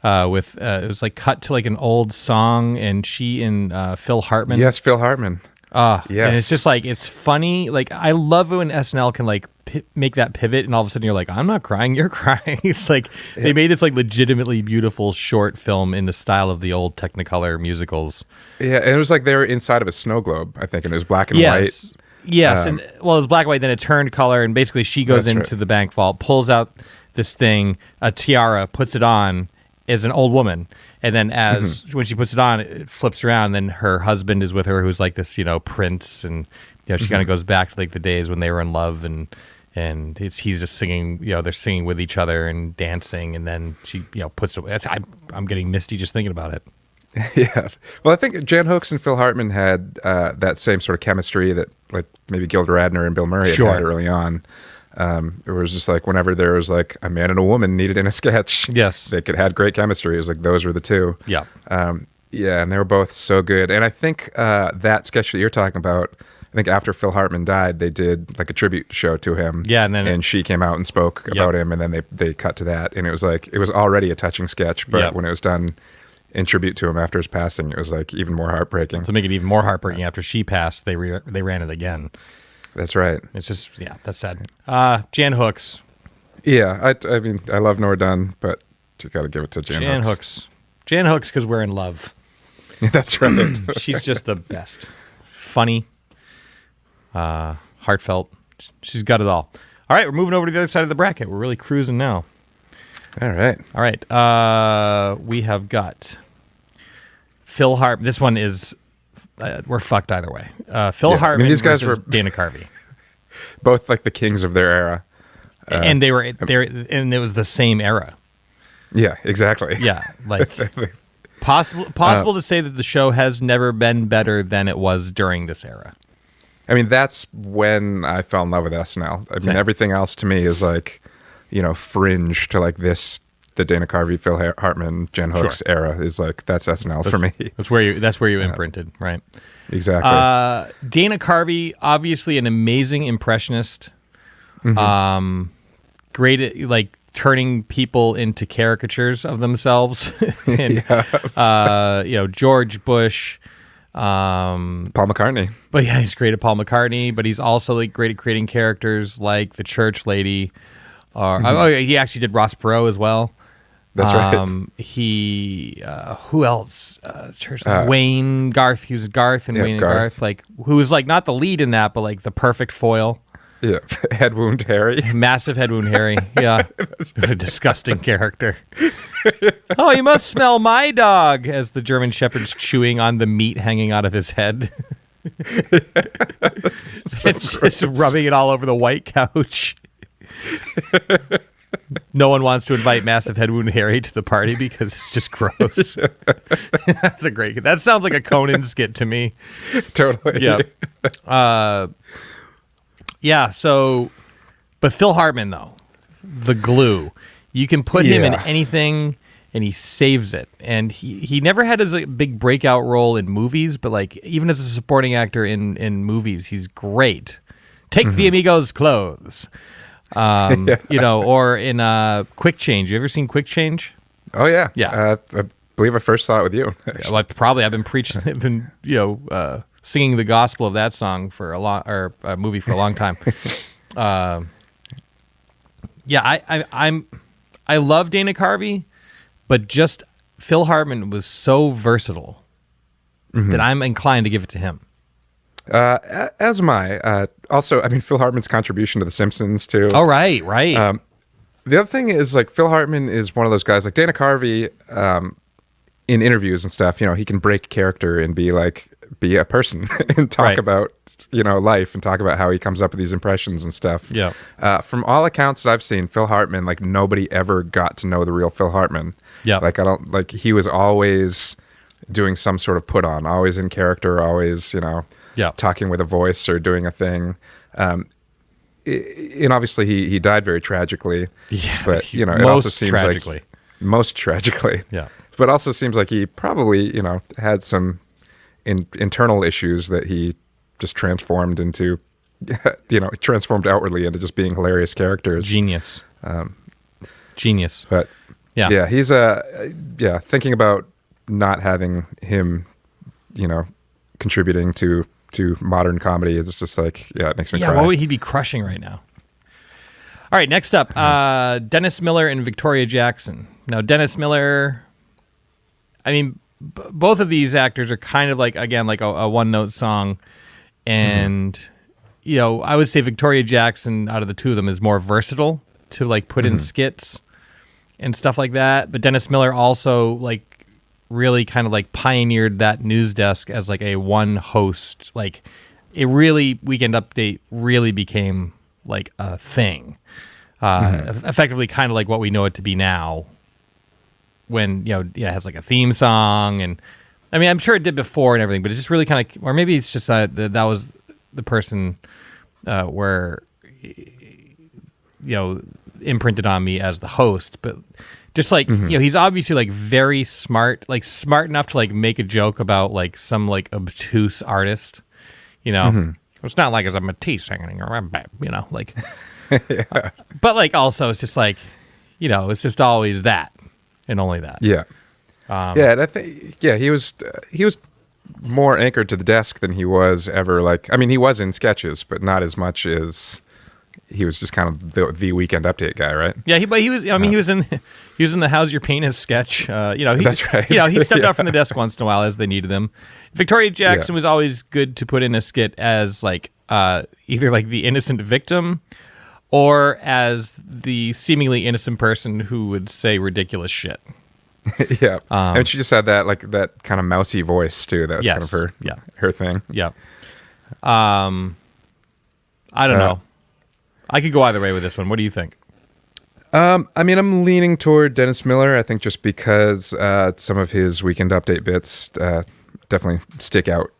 S2: with it was like cut to like an old song and she and Phil Hartman?
S3: Yes, Phil Hartman.
S2: Yes. And it's just like it's funny. Like I love when SNL can like make that pivot and all of a sudden you're like, I'm not crying, you're crying. It's like they made this like legitimately beautiful short film in the style of the old Technicolor musicals.
S3: Yeah, and it was like they were inside of a snow globe, I think, and it was black and white.
S2: Yes, and it was black and white, then it turned color, and basically she goes into the bank vault, pulls out this thing, a tiara, puts it on, is an old woman, and then when she puts it on, it flips around, and then her husband is with her, who's like this, prince, and she kind of goes back to like the days when they were in love, and he's just singing, they're singing with each other and dancing, and then she, puts it. I'm getting misty just thinking about it.
S3: Yeah. Well, I think Jan Hooks and Phil Hartman had that same sort of chemistry that like maybe Gilda Radner and Bill Murray had early on. It was just like whenever there was like a man and a woman needed in a sketch,
S2: yes,
S3: they could had great chemistry. It was like those were the two.
S2: Yeah.
S3: Yeah, and they were both so good. And I think that sketch that you're talking about, I think after Phil Hartman died, they did like a tribute show to him.
S2: Yeah, and
S3: she came out and spoke about him, and then they cut to that, and it was already a touching sketch, but when it was done in tribute to him after his passing, it was like even more heartbreaking.
S2: To make it even more heartbreaking, after she passed, they ran it again.
S3: That's right.
S2: It's just that's sad. Jan Hooks.
S3: Yeah, I mean I love Nora Dunn, but You got to give it to Jan,
S2: Jan Hooks. Jan Hooks, because we're in love.
S3: That's right.
S2: She's just the best. Funny, heartfelt. She's got it all. All right, we're moving over to the other side of the bracket. We're really cruising now.
S3: All right.
S2: We have got Phil Hartman. This one is we're fucked either way. Phil Hartman.
S3: These guys were
S2: Dana Carvey,
S3: both like the kings of their era,
S2: and they were there, and it was the same era.
S3: Yeah, exactly.
S2: Yeah, like possible to say that the show has never been better than it was during this era.
S3: I mean, that's when I fell in love with SNL. I mean, everything else to me is like, fringe to like this. The Dana Carvey, Phil Hartman, Jen Hooks era is like that's SNL for me.
S2: That's where you imprinted, right?
S3: Exactly.
S2: Dana Carvey, obviously an amazing impressionist. Great at like turning people into caricatures of themselves. And, George Bush.
S3: Paul McCartney.
S2: But yeah, he's great at Paul McCartney, but he's also like great at creating characters like the church lady. He actually did Ross Perot as well.
S3: That's right.
S2: Who else? Wayne Garth. He was Garth and Wayne and Garth. Like, who was like not the lead in that, but like the perfect foil.
S3: Yeah, Head Wound Harry.
S2: Massive Head Wound Harry. Yeah, a disgusting character. Oh, you must smell my dog, as the German Shepherd's chewing on the meat hanging out of his head. Just rubbing it all over the white couch. No one wants to invite Massive Head Wound Harry to the party because it's just gross. That's a great. That sounds like a Conan skit to me.
S3: Totally.
S2: Yeah. Yeah. So, but Phil Hartman though, the glue. You can put him in anything, and he saves it. And he never had a big breakout role in movies, but like even as a supporting actor in movies, he's great. Take the Amigos' clothes. Or in Quick Change. You ever seen Quick Change?
S3: Oh yeah,
S2: yeah.
S3: I believe I first saw it with you.
S2: Well, I've been preaching, singing the gospel of that song for a movie for a long time. I love Dana Carvey, but just Phil Hartman was so versatile that I'm inclined to give it to him.
S3: As am I. Also, I mean, Phil Hartman's contribution to The Simpsons, too.
S2: Oh, right.
S3: The other thing is, like, Phil Hartman is one of those guys, like Dana Carvey, in interviews and stuff, he can break character and be a person and talk about, life and talk about how he comes up with these impressions and stuff.
S2: Yeah.
S3: From all accounts that I've seen, Phil Hartman, like, nobody ever got to know the real Phil Hartman.
S2: Yeah.
S3: Like, he was always doing some sort of put on, always in character, always, talking with a voice or doing a thing. And obviously he died very tragically. Yeah, but it also seems like most tragically.
S2: Yeah.
S3: But also seems like he probably, had some internal issues that he just transformed into, transformed outwardly into just being hilarious characters.
S2: Genius. Genius.
S3: But yeah, he's thinking about not having him, contributing to modern comedy. It's just like, it makes me cry.
S2: What would he be crushing right now? All right, next up, Dennis Miller and Victoria Jackson. Now, Dennis Miller, I mean, both of these actors are kind of like, again, like a one-note song. And, I would say Victoria Jackson, out of the two of them, is more versatile to, like, put in skits and stuff like that. But Dennis Miller also, like, really kind of like pioneered that news desk as like a one host. Like it really, Weekend Update really became like a thing. Effectively kind of like what we know it to be now when, it has like a theme song. And I mean, I'm sure it did before and everything, but it's just really kind of, or maybe it's just that was the person where, imprinted on me as the host. But just like, he's obviously like very smart enough to like make a joke about like some like obtuse artist, It's not like it's a Matisse hanging around, like, but like also it's just like, it's just always that and only that.
S3: Yeah. And I think, he was more anchored to the desk than he was ever like, I mean, he was in sketches, but not as much as, he was just kind of the Weekend Update guy, right?
S2: Yeah, but he was. I mean, he was in the "How's Your Penis" sketch.
S3: That's right.
S2: He stepped out from the desk once in a while as they needed him. Victoria Jackson was always good to put in a skit as like either like the innocent victim or as the seemingly innocent person who would say ridiculous shit.
S3: Yeah, and she just had that kind of mousy voice too. That was kind of her thing.
S2: Yeah. I don't know. I could go either way with this one. What do you think?
S3: I mean, I'm leaning toward Dennis Miller. I think just because some of his Weekend Update bits definitely stick out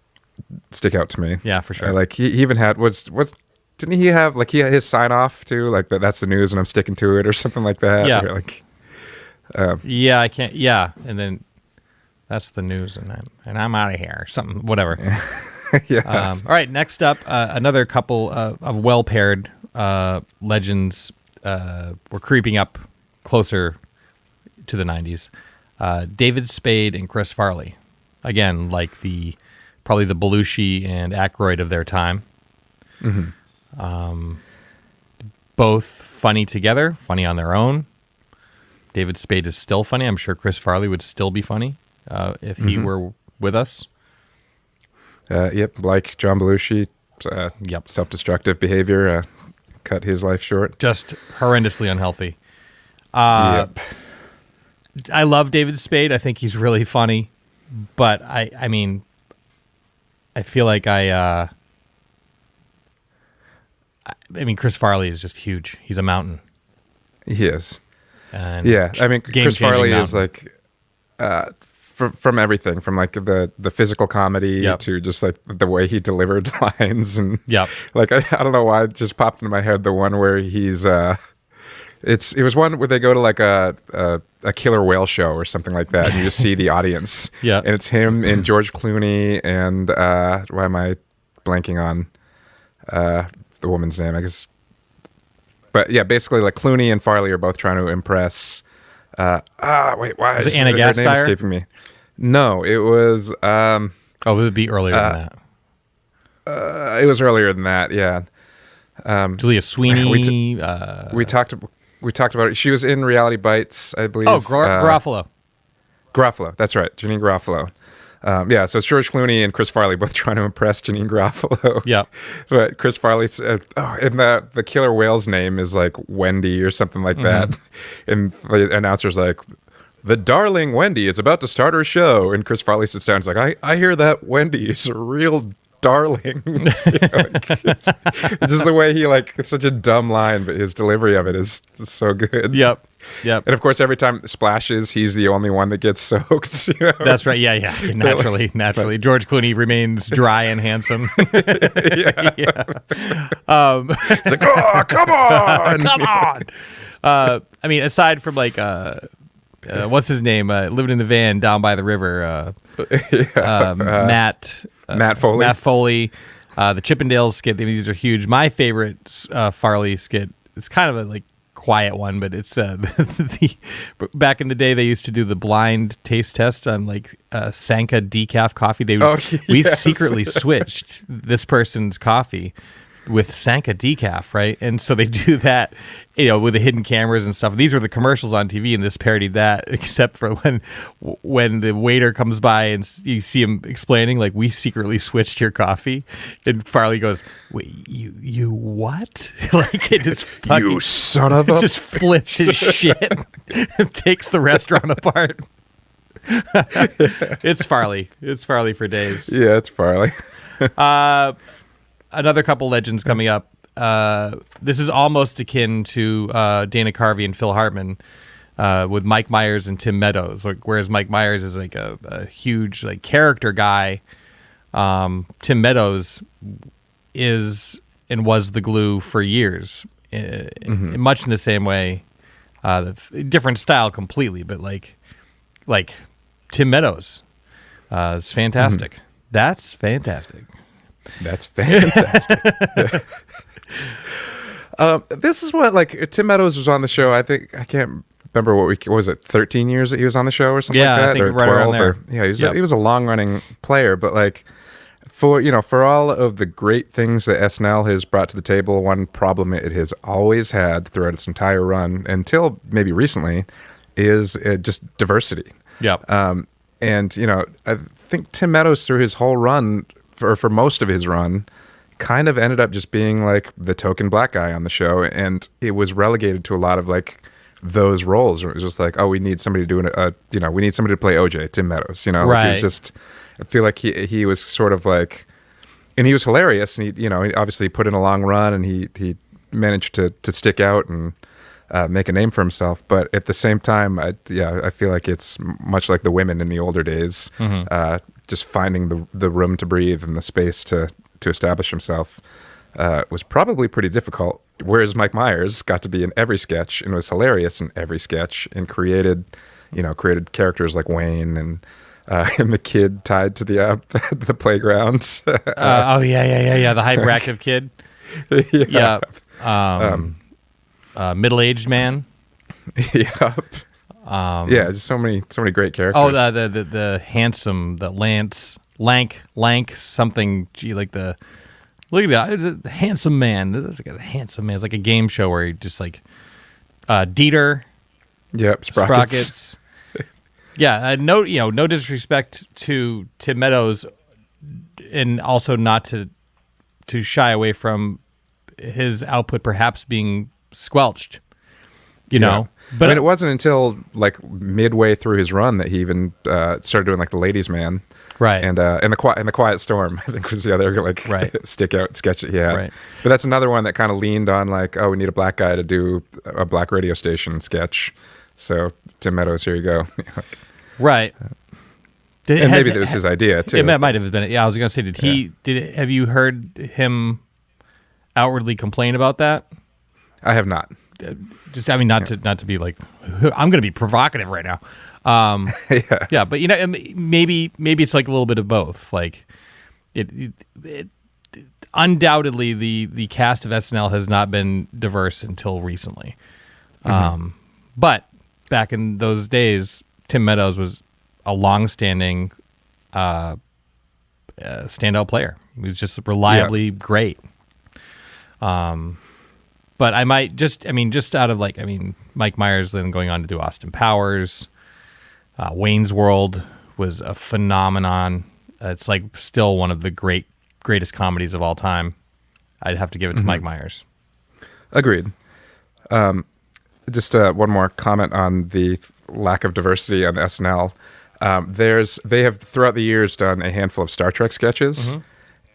S3: to me.
S2: Yeah, for sure.
S3: Like he even had didn't he have like he had his sign off too? Like that's the news and I'm sticking to it or something like that.
S2: Yeah.
S3: Or like,
S2: I can't. Yeah, and then that's the news, and I'm out of here. Something, whatever.
S3: Yeah.
S2: All right. Next up, another couple of well-paired legends were creeping up closer to the 90s. David Spade and Chris Farley. Again, like probably the Belushi and Aykroyd of their time. Mm-hmm. Both funny together, funny on their own. David Spade is still funny. I'm sure Chris Farley would still be funny if he were with us.
S3: Yep, like John Belushi, self-destructive behavior cut his life short.
S2: Just horrendously unhealthy.
S3: Yep.
S2: I love David Spade. I think he's really funny, but I mean, I feel like I mean, Chris Farley is just huge. He's a mountain.
S3: He is.
S2: And
S3: yeah, I mean, Chris Farley is like from everything, from like the physical comedy to just like the way he delivered lines, and like I don't know why it just popped into my head the one where he's it was one where they go to like a killer whale show or something like that, and you just see the audience, and it's him and George Clooney and why am I blanking on the woman's name? I guess. But yeah, basically, like Clooney and Farley are both trying to impress. Wait, why
S2: is it Anna Gasteyer?
S3: Her name escaping me? No, it was.
S2: It would be earlier than
S3: that. It was earlier than that. Yeah.
S2: Julia Sweeney.
S3: We talked about it. She was in Reality Bites, I believe.
S2: Oh, Garofalo.
S3: Garofalo. That's right, Janine Garofalo. Yeah, so it's George Clooney and Chris Farley both trying to impress Janine Garofalo.
S2: Yeah.
S3: But Chris Farley said, and the killer whale's name is like Wendy or something like that. And the announcer's like, the darling Wendy is about to start her show. And Chris Farley sits down and is like, I hear that Wendy is a real darling. It's just the way he it's such a dumb line, but his delivery of it is so good.
S2: Yep.
S3: And of course, every time it splashes, he's the only one that gets soaked. You know?
S2: That's right. Yeah. Naturally. George Clooney remains dry and handsome.
S3: It's like, oh, come on.
S2: I mean, aside from like, what's his name? Living in the van down by the river. Matt Foley. The Chippendales skit. I mean, these are huge. My favorite Farley skit. It's kind of a like quiet one, but it's back in the day they used to do the blind taste test on like Sanka decaf coffee. We've secretly switched this person's coffee with Sanka decaf, right? And so they do that, with the hidden cameras and stuff. These were the commercials on TV, and this parodied that, except for when the waiter comes by and you see him explaining, like, we secretly switched your coffee, and Farley goes, "Wait, you what?" Like, it just fucking,
S3: you son of a...
S2: just flips his shit and takes the restaurant apart. It's Farley. It's Farley for days.
S3: Yeah, it's Farley.
S2: Another couple legends coming up. This is almost akin to Dana Carvey and Phil Hartman with Mike Myers and Tim Meadows. Like, whereas Mike Myers is like a huge like character guy, Tim Meadows is and was the glue for years, much in the same way. Different style completely, but like Tim Meadows is fantastic. That's fantastic.
S3: That's fantastic. This is what, like, Tim Meadows was on the show. I think, I can't remember what was it, 13 years that he was on the show or something like that?
S2: I think
S3: or
S2: right
S3: 12
S2: around there.
S3: He was a long running player, but like for all of the great things that SNL has brought to the table, one problem it has always had throughout its entire run until maybe recently is just diversity.
S2: Yep.
S3: And I think Tim Meadows through his whole run, for most of his run, kind of ended up just being like the token black guy on the show, and it was relegated to a lot of like those roles. It was just like, oh, we need somebody to do we need somebody to play OJ, Tim Meadows. Right. Like it was just, I feel like he was sort of like, and he was hilarious, and he obviously put in a long run, and he managed to stick out and make a name for himself. But at the same time, I feel like it's much like the women in the older days, just finding the room to breathe and the space to establish himself was probably pretty difficult. Whereas Mike Myers got to be in every sketch and was hilarious in every sketch and created characters like Wayne and the kid tied to the playground.
S2: The hyperactive kid.
S3: Yeah.
S2: Middle-aged man.
S3: Yep. There's so many great characters.
S2: Oh, the handsome, the lank something. Gee, like look at that, the handsome man. It's like a handsome man. It's like a game show where he just like Dieter.
S3: Yep, Sprockets.
S2: Yeah, no disrespect to Tim Meadows, and also not to shy away from his output perhaps being squelched. But
S3: I mean, it wasn't until like midway through his run that he even started doing like the Ladies Man,
S2: right?
S3: And the Quiet Storm, I think was the other like stick out sketch that he had.
S2: Right.
S3: But that's another one that kind of leaned on like, oh, we need a black guy to do a black radio station sketch. So Tim Meadows, here you go.
S2: Right.
S3: And maybe that was his idea too.
S2: It might have been. Yeah, I was going to say, have you heard him outwardly complain about that?
S3: I have not.
S2: Not to be like, I'm going to be provocative right now. Yeah, but maybe it's like a little bit of both. Like, it undoubtedly the cast of SNL has not been diverse until recently. But back in those days, Tim Meadows was a long-standing standout player. He was just reliably great. But I might just out of Mike Myers then going on to do Austin Powers, Wayne's World was a phenomenon. It's like still one of the greatest comedies of all time. I'd have to give it to Mike Myers.
S3: Agreed. Just one more comment on the lack of diversity on SNL. They have throughout the years done a handful of Star Trek sketches,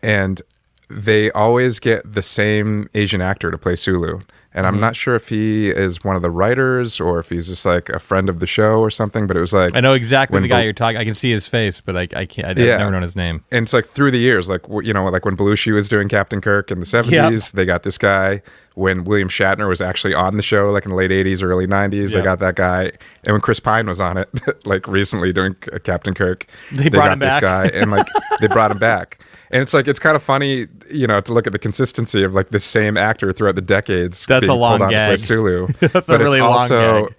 S3: and they always get the same Asian actor to play Sulu. And I'm not sure if he is one of the writers or if he's just like a friend of the show or something, but it was like...
S2: I know exactly the guy you're talking... I can see his face, but I can't... I've never known his name.
S3: And it's like through the years, like when Belushi was doing Captain Kirk in the 70s, they got this guy. When William Shatner was actually on the show, like in the late 80s, early 90s, they got that guy. And when Chris Pine was on it, like recently doing Captain Kirk, they
S2: brought
S3: got
S2: him
S3: this
S2: back.
S3: guy, and like they brought him back. And it's like, it's kind of funny, to look at the consistency of like the same actor throughout the decades.
S2: That's a long
S3: gag.
S2: gag.
S3: Sulu.
S2: That's a really long gag.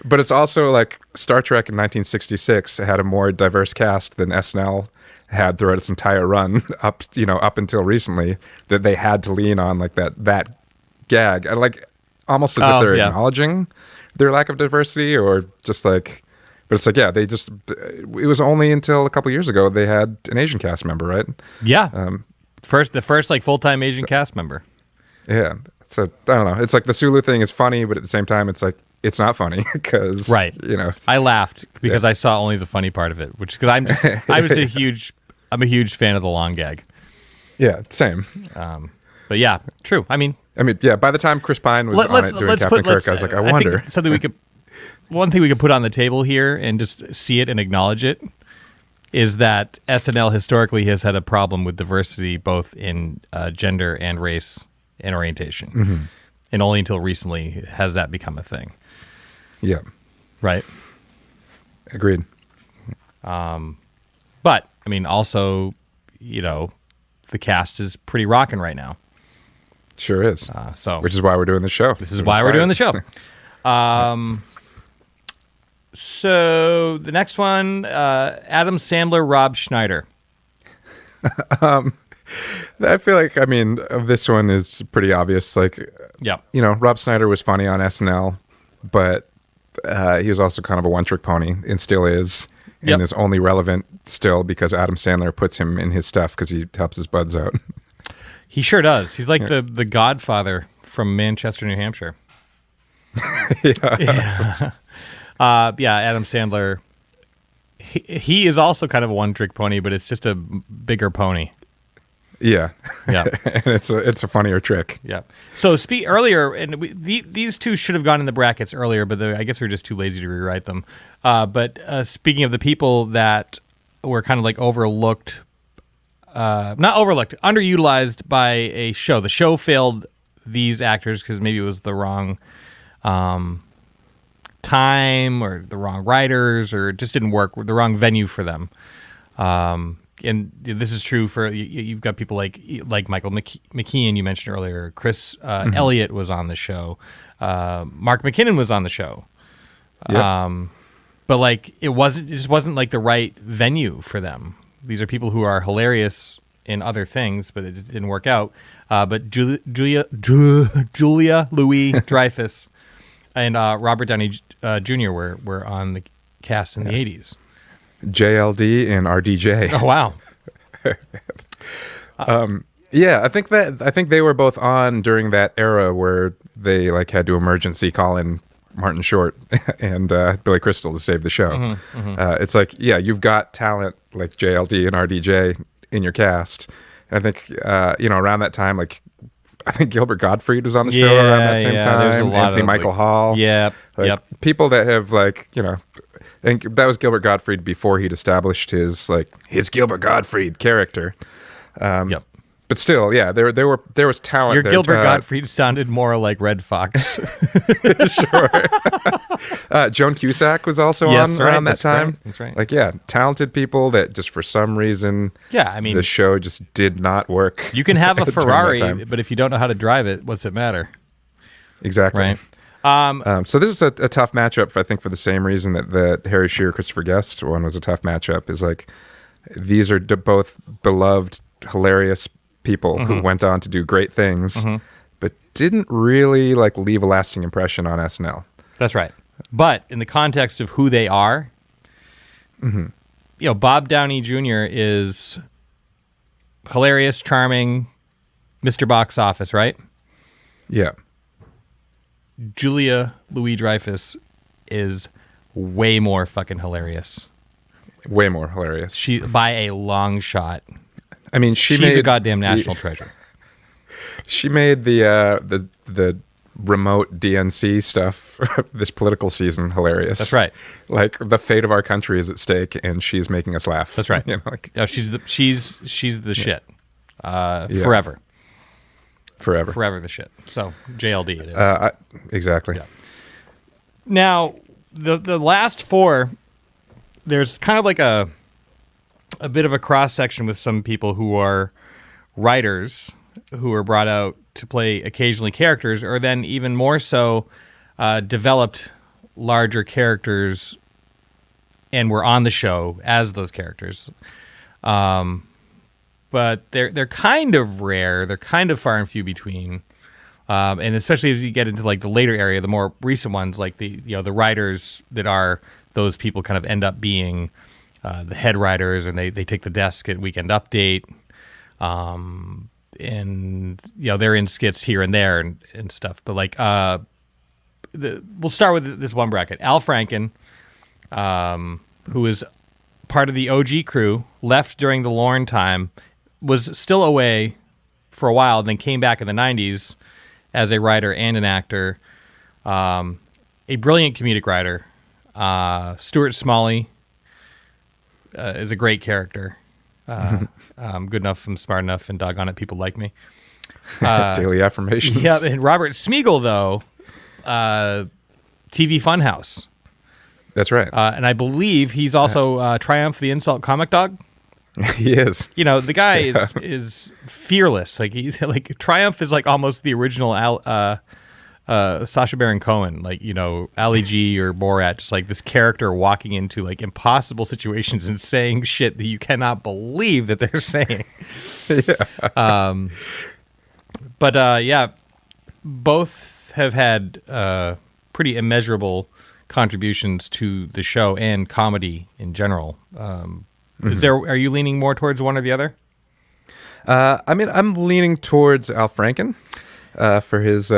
S3: But it's also like Star Trek in 1966 had a more diverse cast than SNL had throughout its entire run up until recently, that they had to lean on like that gag, and like almost as if they're acknowledging their lack of diversity, or just like, but it's like, it was only until a couple years ago they had an Asian cast member, right?
S2: Yeah. The first like full-time Asian cast member.
S3: Yeah. So I don't know. It's like the Sulu thing is funny, but at the same time, it's like, it's not funny because,
S2: I laughed because I saw only the funny part of it, which because I'm a huge fan of the long gag.
S3: Yeah, same.
S2: But yeah, true. I mean,
S3: by the time Chris Pine was on it doing Captain Kirk, I was like, I wonder.
S2: Think one thing we could put on the table here and just see it and acknowledge it is that SNL historically has had a problem with diversity, both in gender and race and orientation. And only until recently has that become a thing.
S3: Yeah.
S2: Right?
S3: Agreed.
S2: But, also, the cast is pretty rocking right now.
S3: Sure is. Which is why we're doing the show.
S2: This is why we're doing the show. So the next one, Adam Sandler, Rob Schneider.
S3: I feel like, I mean, this one is pretty obvious. Like,
S2: Yeah.
S3: Rob Schneider was funny on SNL, but he was also kind of a one-trick pony and still is, and
S2: Yep.
S3: is only relevant still because Adam Sandler puts him in his stuff because he helps his buds out.
S2: He sure does. He's like the Godfather from Manchester, New Hampshire.
S3: Yeah.
S2: Adam Sandler. He is also kind of a one-trick pony, but it's just a bigger pony.
S3: Yeah.
S2: Yeah.
S3: And it's a funnier trick.
S2: Yeah. So earlier, and these two should have gone in the brackets earlier, but I guess we're just too lazy to rewrite them. But speaking of the people that were kind of like overlooked, not overlooked, underutilized by a show. The show failed these actors because maybe it was the wrong time or the wrong writers, or it just didn't work, the wrong venue for them. And this is true for, you've got people like Michael McKean, you mentioned earlier. Chris Elliott was on the show. Mark McKinnon was on the show.
S3: Yep.
S2: But like it just wasn't like the right venue for them. These are people who are hilarious in other things, but it didn't work out. But Julia Louis-Dreyfus and Robert Downey Jr. were on the cast in the 80s.
S3: JLD and RDJ.
S2: Oh wow.
S3: Yeah, I think they were both on during that era where they like had to emergency call in Martin Short and Billy Crystal to save the show. It's like, yeah, you've got talent like JLD and RDJ in your cast. I think around that time, like I think Gilbert Gottfried was on the show around that same time.
S2: There's a lot
S3: Anthony
S2: of,
S3: Michael Hall.
S2: Yep.
S3: People that have like, I think that was Gilbert Gottfried before he'd established his Gilbert Gottfried character.
S2: Yep.
S3: But still, yeah, there was talent.
S2: Your
S3: there.
S2: Gilbert Gottfried sounded more like Red Fox.
S3: Sure. Joan Cusack was also on around that time.
S2: That's right.
S3: Like, yeah, talented people that just for some reason,
S2: I mean,
S3: the show just did not work.
S2: You can have a
S3: during that
S2: Ferrari,
S3: time.
S2: but if you don't know how to drive it, what's it matter?
S3: Exactly.
S2: Right.
S3: So this is a tough matchup, I think, for the same reason that Harry Shearer, Christopher Guest one was a tough matchup. Is like these are both beloved, hilarious people who went on to do great things, but didn't really like leave a lasting impression on SNL.
S2: That's right. But in the context of who they are, Bob Downey Jr. is hilarious, charming, Mr. Box Office, right?
S3: Yeah.
S2: Julia Louis-Dreyfus is way more fucking hilarious.
S3: Way more hilarious.
S2: She by a long shot.
S3: I mean,
S2: She's a goddamn national treasure.
S3: She made the remote DNC stuff this political season hilarious.
S2: That's right.
S3: Like the fate of our country is at stake, and she's making us laugh.
S2: That's right. She's the shit. Forever. Forever the shit. So JLD it is.
S3: Exactly.
S2: Yeah. Now the last four, there's kind of like a bit of a cross section with some people who are writers who are brought out to play occasionally characters, or then even more so, developed larger characters and were on the show as those characters. But they're kind of rare. They're kind of far and few between. And especially as you get into like the later area, the more recent ones, like the writers that are those people kind of end up being the head writers, and they take the desk at Weekend Update. And they're in skits here and there and stuff. But like we'll start with this one bracket. Al Franken, who is part of the OG crew, left during the Lorne time, was still away for a while, then came back in the 90s as a writer and an actor. A brilliant comedic writer. Stuart Smalley is a great character. Good enough, I'm smart enough, and doggone it, people like me.
S3: Daily affirmations.
S2: Yeah, and Robert Smigel, though, TV Funhouse.
S3: That's right.
S2: And I believe he's also Triumph the Insult Comic Dog.
S3: He is.
S2: The guy is fearless. Like Triumph is like almost the original Sacha Baron Cohen, like, Ali G or Borat, just like this character walking into like impossible situations and saying shit that you cannot believe that they're saying. Yeah. Both have had pretty immeasurable contributions to the show and comedy in general. Are you leaning more towards one or the other?
S3: I'm leaning towards Al Franken for his.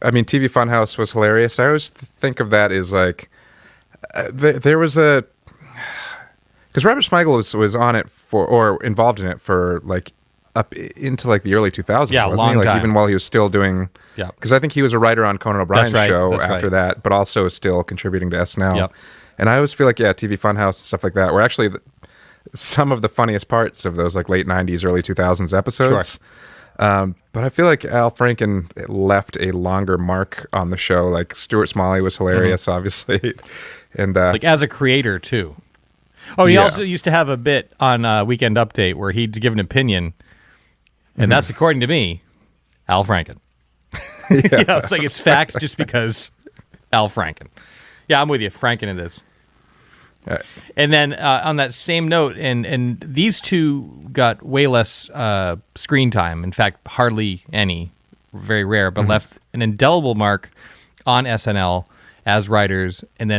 S3: TV Funhouse was hilarious. I always think of that as like there was a because Robert Smigel was on it or involved in it for like up into like the early 2000s.
S2: Yeah,
S3: wasn't
S2: long
S3: he?
S2: time.
S3: Even while he was still doing.
S2: Yeah.
S3: Because I think he was a writer on Conan O'Brien's show after that, but also still contributing to SNL.
S2: Yep.
S3: And I always feel like TV Funhouse and stuff like that were actually some of the funniest parts of those like late 90s, early 2000s episodes. Sure. But I feel like Al Franken left a longer mark on the show. Like Stuart Smalley was hilarious, obviously. And
S2: like as a creator too. Oh, he also used to have a bit on Weekend Update where he'd give an opinion, and that's according to me, Al Franken. It's like it's fact just because Al Franken. Yeah, I'm with you. Franken in this. Right. And then on that same note, and these two got way less screen time. In fact, hardly any, very rare, but left an indelible mark on SNL as writers, and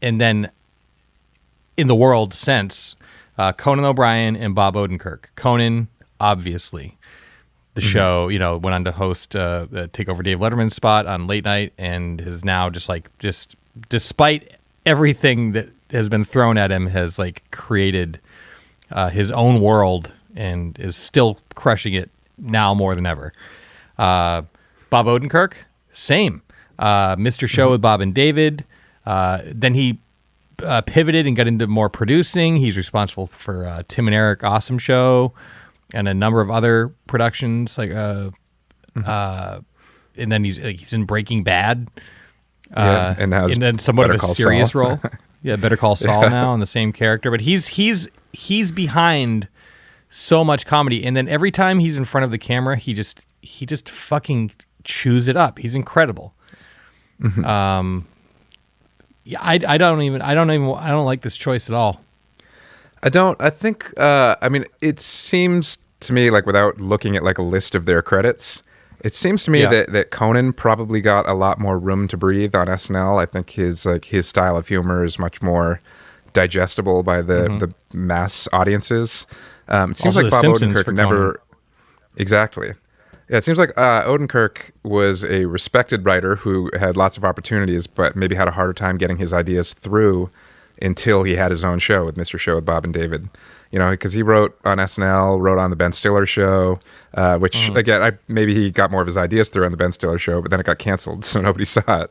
S2: then in the world since Conan O'Brien and Bob Odenkirk. Conan, obviously, the show, went on to host take over Dave Letterman's spot on late night, and is now just despite everything that has been thrown at him, has like created his own world and is still crushing it now more than ever. Bob Odenkirk, same. Mr. Show with Bob and David. Then he pivoted and got into more producing. He's responsible for Tim and Eric Awesome Show and a number of other productions. And then he's in Breaking Bad.
S3: And
S2: then somewhat of a serious role. Yeah, Better Call Saul now, and the same character. But he's behind so much comedy, and then every time he's in front of the camera, he just fucking chews it up. He's incredible. Yeah, I don't like this choice at all.
S3: I think it seems to me, like, without looking at like a list of their credits, it seems to me that Conan probably got a lot more room to breathe on SNL. I think his style of humor is much more digestible by the mass audiences. It seems
S2: also
S3: like Bob
S2: Simpsons
S3: Odenkirk never
S2: Conan.
S3: Exactly. Yeah, it seems like Odenkirk was a respected writer who had lots of opportunities, but maybe had a harder time getting his ideas through until he had his own show with Mr. Show with Bob and David. Because he wrote on SNL, wrote on the Ben Stiller Show, which, again, maybe he got more of his ideas through on the Ben Stiller Show, but then it got canceled, so nobody saw it.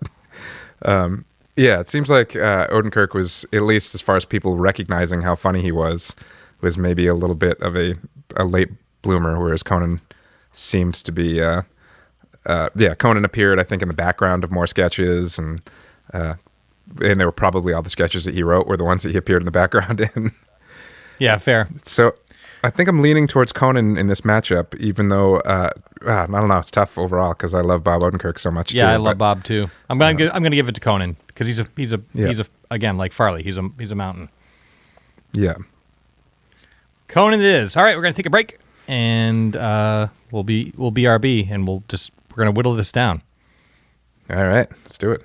S3: It seems like Odenkirk was, at least as far as people recognizing how funny he was maybe a little bit of a late bloomer, whereas Conan seems to be Conan appeared, I think, in the background of more sketches, and they were probably all the sketches that he wrote were the ones that he appeared in the background in.
S2: Yeah, fair.
S3: So I think I'm leaning towards Conan in this matchup, even though I don't know, it's tough overall because I love Bob Odenkirk so much.
S2: Yeah, I love Bob too. I'm gonna give it to Conan because he's again, like Farley, he's a mountain.
S3: Yeah.
S2: Conan it is. All right, we're gonna take a break, and we'll BRB, and we're gonna whittle this down.
S3: All right, let's do it.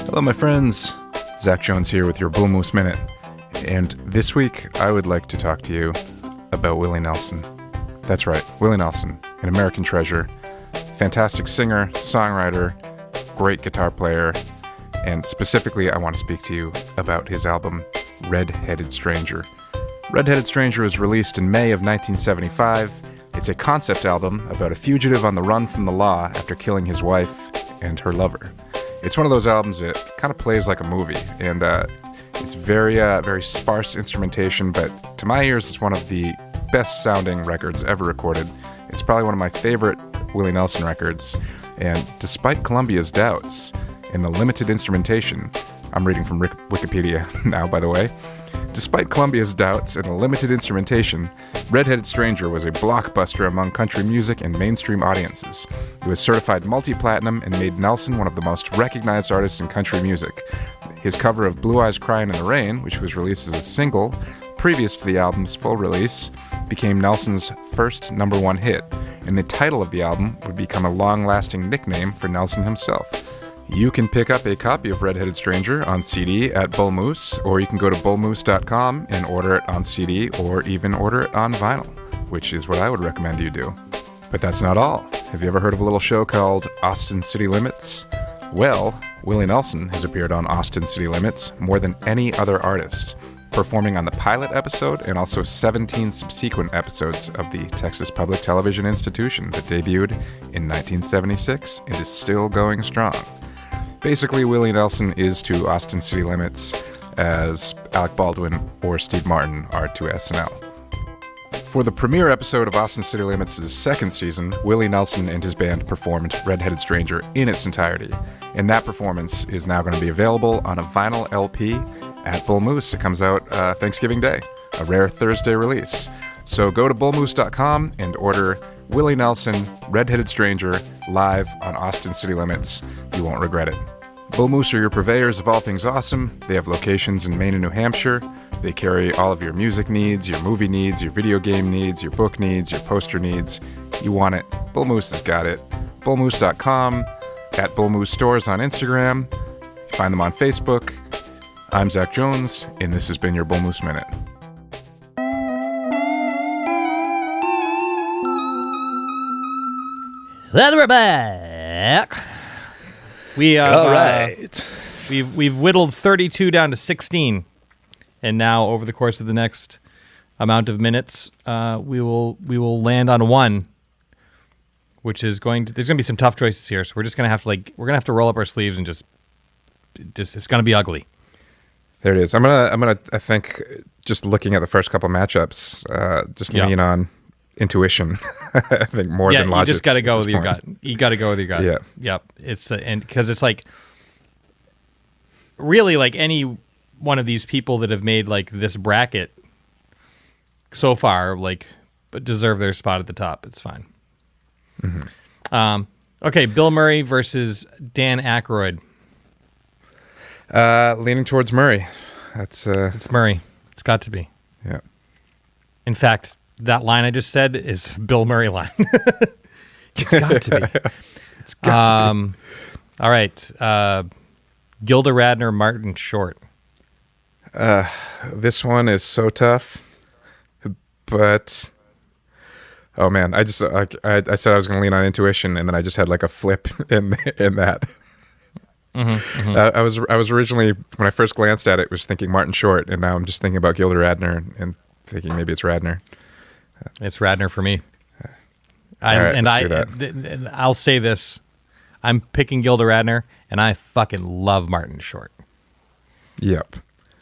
S3: Hello, my friends. Zach Jones here with your Bull Moose Minute, and this week I would like to talk to you about Willie Nelson. That's right, Willie Nelson, an American treasure, fantastic singer, songwriter, great guitar player. And specifically, I want to speak to you about his album, Red-Headed Stranger. Red-Headed Stranger was released in May of 1975. It's a concept album about a fugitive on the run from the law after killing his wife and her lover. It's one of those albums that kind of plays like a movie, and it's very sparse instrumentation, but to my ears, it's one of the best-sounding records ever recorded. It's probably one of my favorite Willie Nelson records, and despite Columbia's doubts, in the limited instrumentation, I'm reading from Wikipedia now, by the way. Despite Columbia's doubts and a limited instrumentation, Red-Headed Stranger was a blockbuster among country music and mainstream audiences. It was certified multi-platinum and made Nelson one of the most recognized artists in country music. His cover of Blue Eyes Crying in the Rain, which was released as a single previous to the album's full release, became Nelson's first #1 hit, and the title of the album would become a long-lasting nickname for Nelson himself. You can pick up a copy of Red-Headed Stranger on CD at Bull Moose, or you can go to bullmoose.com and order it on CD or even order it on vinyl, which is what I would recommend you do. But that's not all. Have you ever heard of a little show called Austin City Limits? Well, Willie Nelson has appeared on Austin City Limits more than any other artist, performing on the pilot episode and also 17 subsequent episodes of the Texas Public Television Institution that debuted in 1976 and is still going strong. Basically, Willie Nelson is to Austin City Limits as Alec Baldwin or Steve Martin are to SNL. For the premiere episode of Austin City Limits' second season, Willie Nelson and his band performed Red-Headed Stranger in its entirety, and that performance is now going to be available on a vinyl LP at Bull Moose. It comes out Thanksgiving Day, a rare Thursday release. So go to bullmoose.com and order Willie Nelson, Red-Headed Stranger, live on Austin City Limits. You won't regret it. Bull Moose are your purveyors of all things awesome. They have locations in Maine and New Hampshire. They carry all of your music needs, your movie needs, your video game needs, your book needs, your poster needs. You want it, Bull Moose has got it. Bullmoose.com, at Bull Moose Stores on Instagram. Find them on Facebook. I'm Zach Jones, and this has been your Bull Moose Minute.
S2: Then we're back. We
S3: all right.
S2: We've whittled 32 down to 16, and now over the course of the next amount of minutes, we will land on one, which is going to. There's going to be some tough choices here, so we're just going to have to roll up our sleeves and just it's going to be ugly.
S3: There it is. I think just looking at the first couple matchups, lean on intuition. I think more than logic.
S2: You just got to go with your gut. You got to go with your gut.
S3: Yeah.
S2: Yep. It's and because it's like really like any one of these people that have made like this bracket so far, like, but deserve their spot at the top. It's fine. Mm-hmm. Okay, Bill Murray versus Dan Aykroyd.
S3: Leaning towards Murray.
S2: It's Murray. It's got to be.
S3: Yeah.
S2: In fact, that line I just said is Bill Murray line. It's got to be.
S3: It's got to be.
S2: All right. Gilda Radner, Martin Short.
S3: This one is so tough, but oh man, I said I was going to lean on intuition, and then I just had like a flip in that. Mm-hmm, mm-hmm. I was originally, when I first glanced at it, was thinking Martin Short, and now I'm just thinking about Gilda Radner and thinking maybe it's Radner.
S2: It's Radner for me. I'll say this: I'm picking Gilda Radner, and I fucking love Martin Short.
S3: Yep.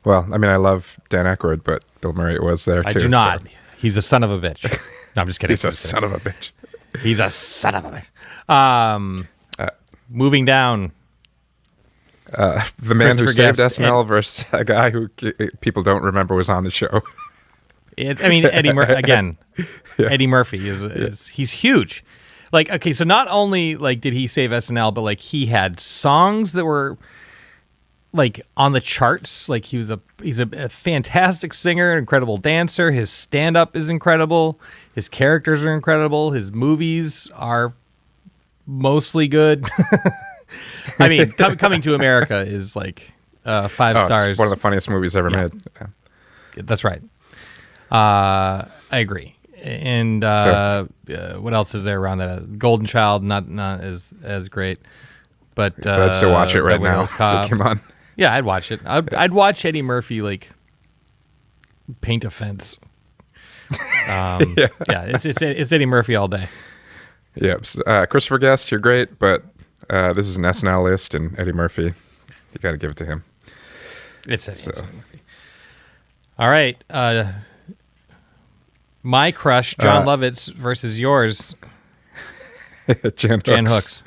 S3: Well, I mean, I love Dan Aykroyd, but Bill Murray was there too.
S2: I do not. So. He's a son of a bitch. No, I'm just kidding.
S3: He's a son of a bitch.
S2: He's a son of a bitch. Moving down.
S3: The man who saved SNL versus a guy who people don't remember was on the show.
S2: Eddie Murphy again. Yeah. Eddie Murphy he's huge. Like, okay, so not only like did he save SNL, but like he had songs that were like on the charts. Like he's a fantastic singer, an incredible dancer. His stand-up is incredible. His characters are incredible. His movies are mostly good. I mean, Coming to America is like 5 stars.
S3: It's one of the funniest movies ever made. Yeah.
S2: That's right. I agree. And what else is there around that? Golden Child, not as great, but
S3: I'd still watch it right now. Come on.
S2: Yeah, I'd watch it. I'd watch Eddie Murphy like paint a fence. It's Eddie Murphy all day.
S3: Yeah, Christopher Guest, you're great, but this is an SNL list, and Eddie Murphy, you got to give it to him.
S2: It's Eddie Murphy. All right. My crush, John Lovitz versus yours,
S3: Jan
S2: Hooks.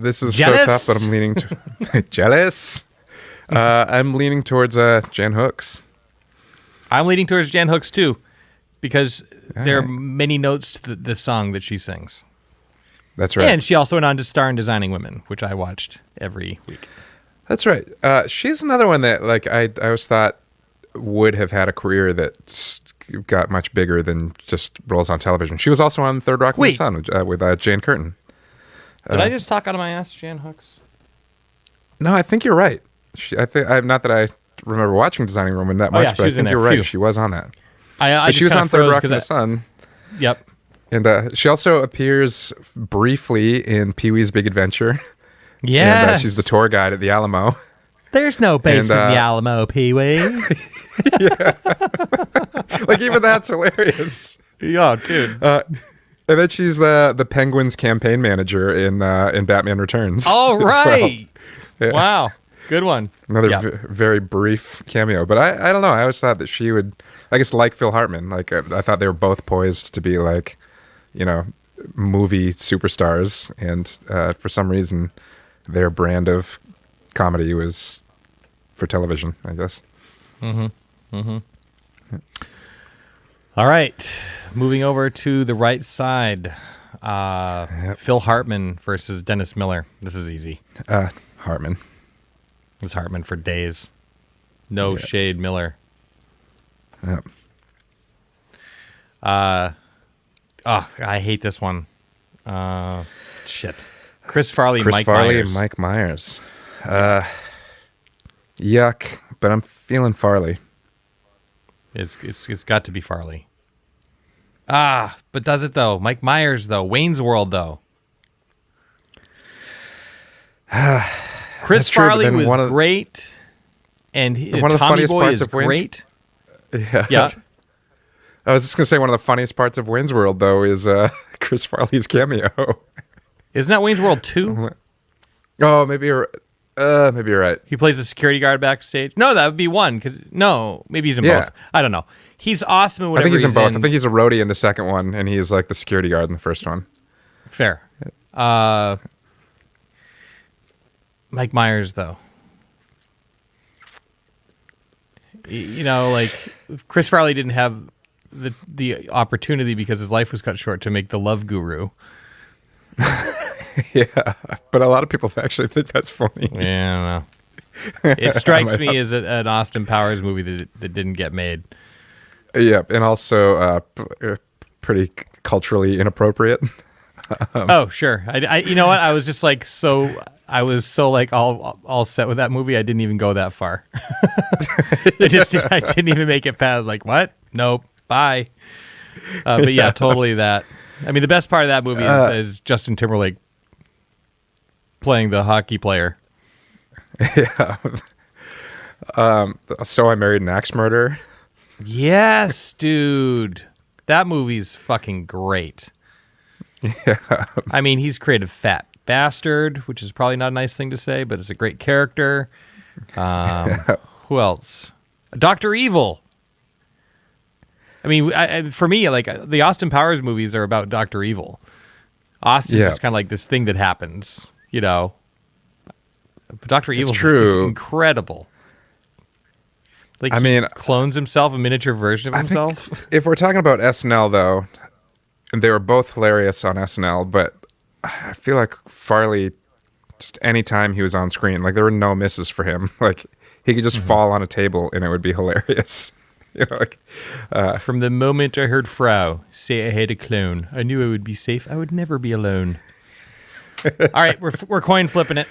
S3: This is
S2: Jealous?
S3: so tough that I'm leaning to jealous. I'm leaning towards Jan Hooks.
S2: I'm leaning towards Jan Hooks too, because there are
S3: right.
S2: many notes to the song that she sings.
S3: That's right.
S2: And she also went on to star in Designing Women, which I watched every week.
S3: That's right. She's another one that like I always thought would have had a career that got much bigger than just roles on television. She was also on Third Rock from the Sun with Jane Curtin.
S2: Did I just talk out of my ass, Jan Hooks?
S3: No, I think you're right. Not that I remember watching Designing Women that much, but I think you're right. She was on that.
S2: I
S3: she was on Third Rock from the Sun.
S2: Yep.
S3: And she also appears briefly in Pee-wee's Big Adventure.
S2: Yeah.
S3: And she's the tour guide at the Alamo.
S2: There's no basement in the Alamo, Pee-wee.
S3: Yeah. Like, even that's hilarious.
S2: Yeah, dude.
S3: And then she's the Penguins campaign manager in Batman Returns.
S2: All right.
S3: Well. Yeah.
S2: Wow. Good one.
S3: Another very brief cameo. But I don't know. I always thought that she would, I guess, like Phil Hartman. Like, I thought they were both poised to be like, movie superstars. And for some reason, their brand of comedy was for television, I guess.
S2: Mm-hmm. Mm-hmm. Yeah. All right. Moving over to the right side. Phil Hartman versus Dennis Miller. This is easy.
S3: Hartman.
S2: It's Hartman for days. No shade, Miller.
S3: Yep.
S2: I hate this one. Shit. Chris Farley, Mike Myers.
S3: Mike Myers. Yuck, but I'm feeling Farley.
S2: It's got to be Farley. But does it though? Mike Myers though. Wayne's World though. Chris Farley was great, and
S3: one of the
S2: Tommy
S3: funniest
S2: Boy
S3: parts
S2: is
S3: of Wayne's.
S2: Great.
S3: Yeah. I was just gonna say one of the funniest parts of Wayne's World though is Chris Farley's cameo.
S2: Isn't that Wayne's World 2?
S3: Oh, maybe you're right.
S2: He plays a security guard backstage. No, that would be 1. Maybe he's in both. I don't know. He's awesome in whatever
S3: I think he's in both. I think he's a roadie in the second one, and he's like the security guard in the first one.
S2: Fair. Mike Myers, though. Chris Farley didn't have the opportunity because his life was cut short to make The Love Guru.
S3: Yeah, but a lot of people actually think that's funny.
S2: Yeah, I don't know. It strikes me as an Austin Powers movie that didn't get made.
S3: Yeah, and also pretty culturally inappropriate.
S2: Oh, sure. I you know what? I was just like I was so like all set with that movie. I didn't even go that far. I didn't even make it past. Like, what? Nope. Bye. But yeah, totally that. I mean, the best part of that movie is Justin Timberlake playing the hockey player.
S3: Yeah. So I Married an Axe Murderer.
S2: Yes, dude. That movie's fucking great.
S3: Yeah.
S2: I mean, he's created Fat Bastard, which is probably not a nice thing to say, but it's a great character. Who else? Dr. Evil. I mean, for me, like the Austin Powers movies are about Dr. Evil. Austin's just kind of like this thing that happens, But Dr. Evil's incredible. Like, he clones himself, a miniature version of himself.
S3: If we're talking about SNL, though, and they were both hilarious on SNL, but I feel like Farley, just any time he was on screen, like there were no misses for him. Like he could just fall on a table and it would be hilarious.
S2: From the moment I heard Frau say I had a clone, I knew I would be safe. I would never be alone. All right, we're coin flipping it.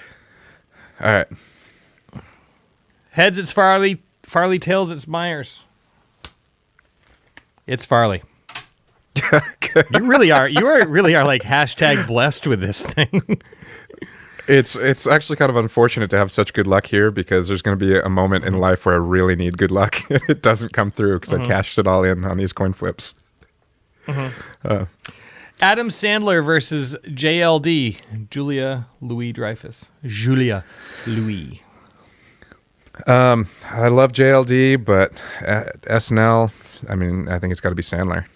S3: All right.
S2: Heads, it's Farley. Farley. Tails, it's Myers. It's Farley. You really are like hashtag blessed with this thing.
S3: It's actually kind of unfortunate to have such good luck here because there's going to be a moment in life where I really need good luck. It doesn't come through because I cashed it all in on these coin flips.
S2: Adam Sandler versus JLD, Julia Louis-Dreyfus. Julia Louis.
S3: I love JLD, but SNL, I think it's got to be Sandler.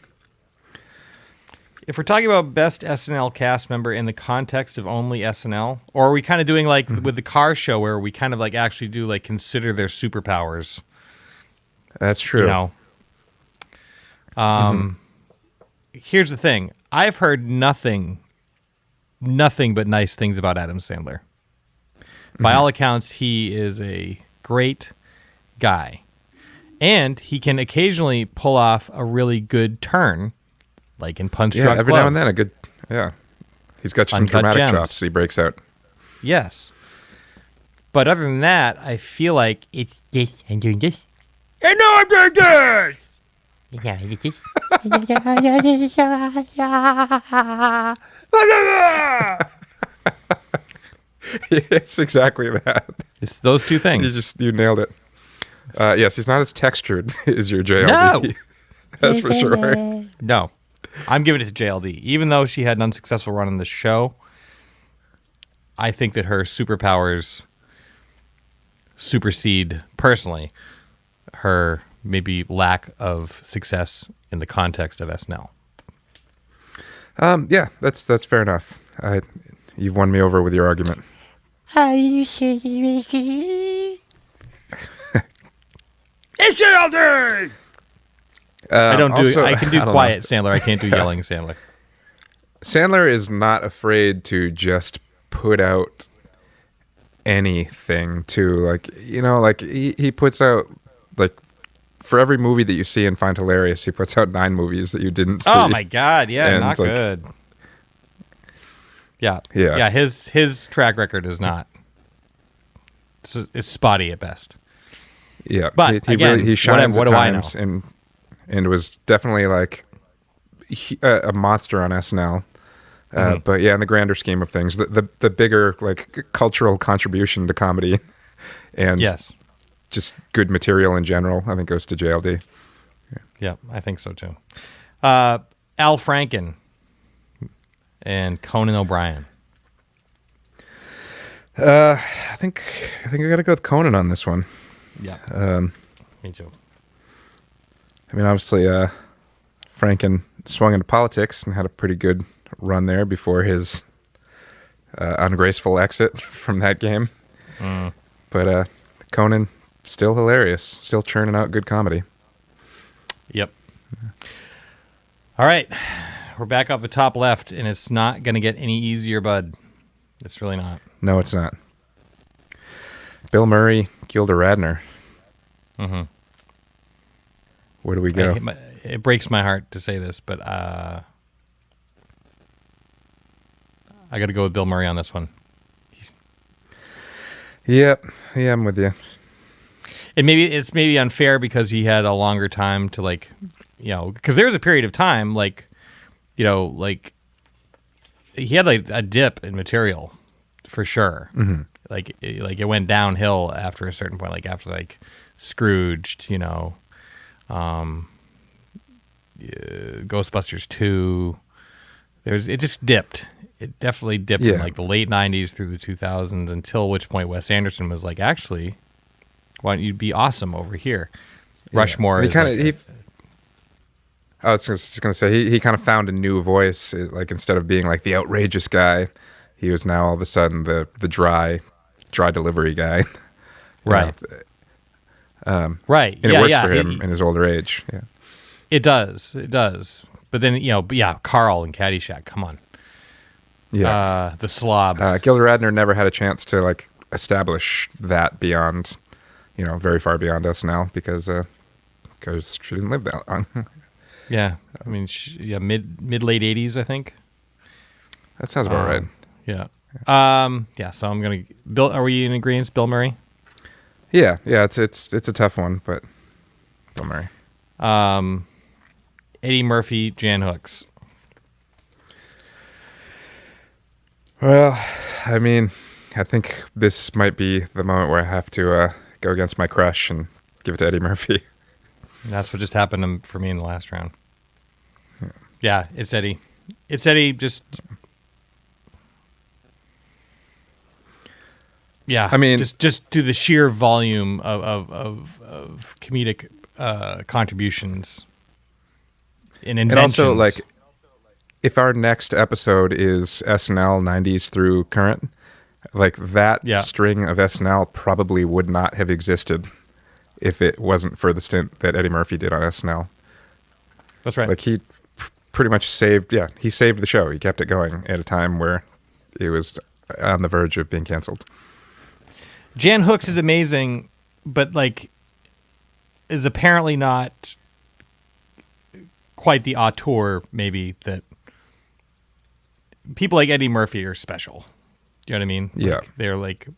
S2: If we're talking about best SNL cast member in the context of only SNL, or are we kind of doing like with the car show where we kind of like actually do like consider their superpowers?
S3: That's true.
S2: You know, here's the thing: I've heard nothing but nice things about Adam Sandler. By all accounts, he is a great guy, and he can occasionally pull off a really good turn. Like in Punch Drunk Love.
S3: Every now and then a good, He's got some
S2: Uncut
S3: dramatic
S2: Gems.
S3: chops he breaks out.
S2: Yes. But other than that, I feel like it's this and doing this. And now I'm doing this! Yeah, it's this.
S3: It's exactly that.
S2: It's those two things.
S3: You nailed it. Yes, he's not as textured as your JLD.
S2: No!
S3: That's for sure.
S2: No. I'm giving it to JLD. Even though she had an unsuccessful run on the show, I think that her superpowers supersede, personally, her maybe lack of success in the context of SNL.
S3: Yeah, that's fair enough. You've won me over with your argument.
S2: It's JLD! I can do quiet Sandler. I can't do yelling Sandler.
S3: Sandler is not afraid to just put out anything too. Like, he puts out, like, for every movie that you see and find hilarious, he puts out 9 movies that you didn't see.
S2: Oh my God. Yeah.
S3: And
S2: not
S3: like,
S2: good. Yeah.
S3: Yeah.
S2: Yeah. His track record is not, it's spotty at best.
S3: Yeah.
S2: But
S3: he
S2: again,
S3: really shines
S2: what
S3: at
S2: do I know?
S3: times and was definitely like a monster on SNL. But yeah, in the grander scheme of things, the bigger like cultural contribution to comedy and just good material in general, I think goes to JLD.
S2: Yeah, I think so too. Al Franken and Conan O'Brien.
S3: I think I got to go with Conan on this one.
S2: Yeah. Me too.
S3: I mean, obviously, Franken swung into politics and had a pretty good run there before his ungraceful exit from that game. But Conan, still hilarious, still churning out good comedy.
S2: Yep. All right. We're back off the top left, and it's not going to get any easier, bud. It's really not.
S3: No, it's not. Bill Murray, Gilda Radner.
S2: Mm-hmm.
S3: Where do we go?
S2: It breaks my heart to say this, but I got to go with Bill Murray on this one.
S3: Yep. Yeah, I'm with you.
S2: And it's maybe unfair because he had a longer time to because there was a period of time he had like a dip in material for sure. Mm-hmm. Like it went downhill after a certain point, like after like Scrooged, Ghostbusters 2. It just dipped. It definitely dipped in like the late 90s through the 2000s until which point Wes Anderson was like, actually, why don't you be awesome over here? Rushmore is
S3: I was just going to say, he kind of found a new voice. Like, instead of being like the outrageous guy, he was now all of a sudden the dry delivery guy.
S2: Right. Right.
S3: And it works for him in his older age. Yeah.
S2: It does. But then, Carl and Caddyshack, come on.
S3: Yeah.
S2: The slob.
S3: Gilda Radner never had a chance to like establish that beyond, very far beyond SNL because she didn't live that long.
S2: Yeah. I mean, mid late 80s, I think.
S3: That sounds about right.
S2: Yeah. So I'm going to Bill, are we in agreement, Bill Murray?
S3: Yeah, it's a tough one, but Bill Murray.
S2: Eddie Murphy, Jan Hooks.
S3: Well, I mean, I think this might be the moment where I have to go against my crush and give it to Eddie Murphy.
S2: That's what just happened for me in the last round. Yeah, it's Eddie. It's Eddie. Just I mean, just to the sheer volume of comedic contributions and inventions.
S3: And also, like, if our next episode is SNL 90s through current, like that string of SNL probably would not have existed if it wasn't for the stint that Eddie Murphy did on SNL.
S2: That's right.
S3: Like he pretty much saved the show. He kept it going at a time where it was on the verge of being canceled.
S2: Jan Hooks is amazing, but like is apparently not quite the auteur maybe that people like Eddie Murphy are special. You know what I mean?
S3: Yeah.
S2: Like, they're like